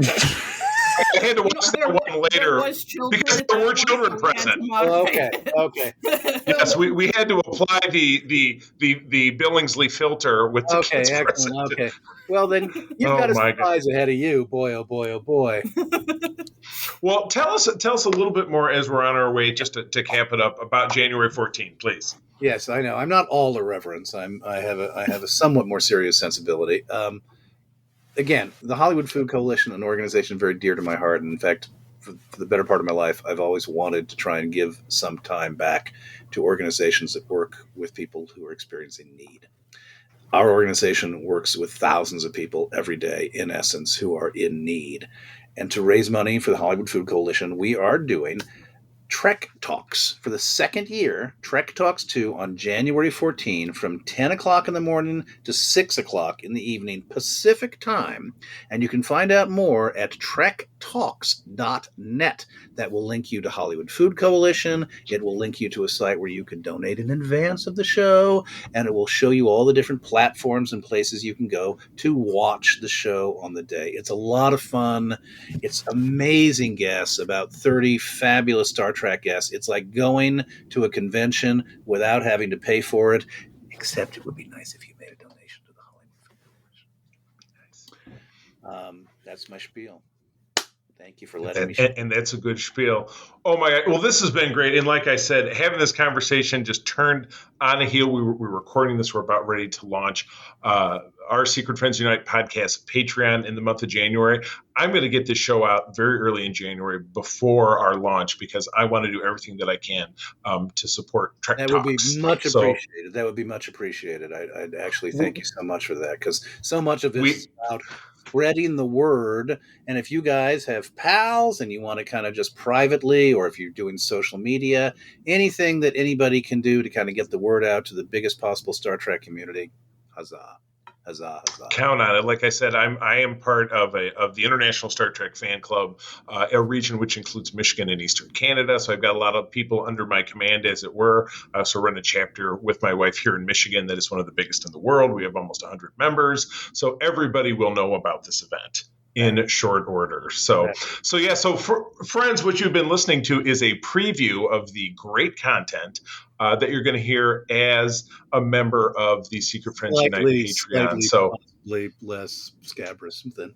I had to watch that one later because there were children present. Okay. Yes, we had to apply the Billingsley filter with the kids present. Okay. Well, then you've got a surprise ahead of you. Boy, oh boy, oh boy. Well, tell us a little bit more as we're on our way, just to cap it up, about January 14th, please. Yes, I know. I'm not all irreverence. I have a somewhat more serious sensibility. Again, the Hollywood Food Coalition, an organization very dear to my heart. And in fact, for the better part of my life, I've always wanted to try and give some time back to organizations that work with people who are experiencing need. Our organization works with thousands of people every day, in essence, who are in need. And to raise money for the Hollywood Food Coalition, we are doing Trek Talks for the second year, Trek Talks 2 on January 14 from 10 o'clock in the morning to 6 o'clock in the evening Pacific time. And you can find out more at trektalks.net. That will link you to Hollywood Food Coalition. It will link you to a site where you can donate in advance of the show. And it will show you all the different platforms and places you can go to watch the show on the day. It's a lot of fun. It's amazing guests, about 30 fabulous Star Trek guests. It's like going to a convention without having to pay for it, except it would be nice if you made a donation to the Hollywood Food Coalition. That's my spiel. Thank you for letting me share. And that's a good spiel. Oh my God. Well, this has been great. And like I said, having this conversation just turned on a heel. We're recording this. We're about ready to launch our Secret Friends Unite podcast Patreon in the month of January. I'm going to get this show out very early in January before our launch, because I want to do everything that I can to support Trek Talks. That would be much appreciated. That would be much appreciated. I'd actually thank you so much for that, because so much of this is about spreading the word. And if you guys have pals and you want to kind of just privately, or if you're doing social media, anything that anybody can do to kind of get the word out to the biggest possible Star Trek community, huzzah. Huzzah, huzzah. Count on it. Like I said, I am part of the International Star Trek Fan Club, a region which includes Michigan and Eastern Canada. So I've got a lot of people under my command, as it were. I also run a chapter with my wife here in Michigan that is one of the biggest in the world. We have almost 100 members. So everybody will know about this event in short order. So for friends, what you've been listening to is a preview of the great content that you're going to hear as a member of the Secret Friends Unite Patreon. Slightly less scabrous than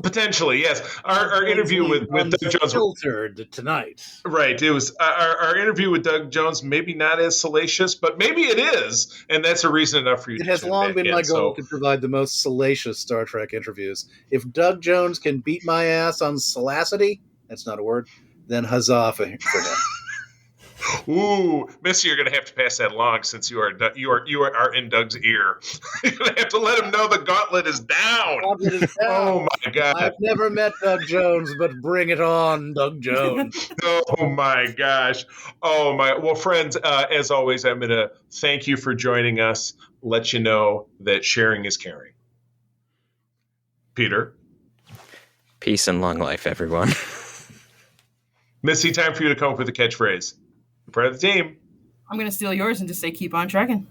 Potentially, yes. Our interview with Doug Jones filtered tonight. Right. It was our interview with Doug Jones. Maybe not as salacious, but maybe it is, and that's a reason enough for you. It has long been my goal to provide the most salacious Star Trek interviews. If Doug Jones can beat my ass on salacity, that's not a word, then huzzah for him. Ooh, Missy, you're going to have to pass that along since you are in Doug's ear. You're going to have to let him know the gauntlet is down. Oh my God! I've never met Doug Jones, but bring it on, Doug Jones. Oh my gosh! Oh my. Well, friends, as always, I'm going to thank you for joining us. Let you know that sharing is caring. Peter, peace and long life, everyone. Missy, time for you to come up with a catchphrase. Part of the team. I'm going to steal yours and just say, keep on trekking.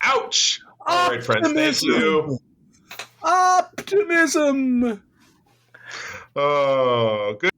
Ouch. All right, friends. Thank you. Optimism. Oh, good.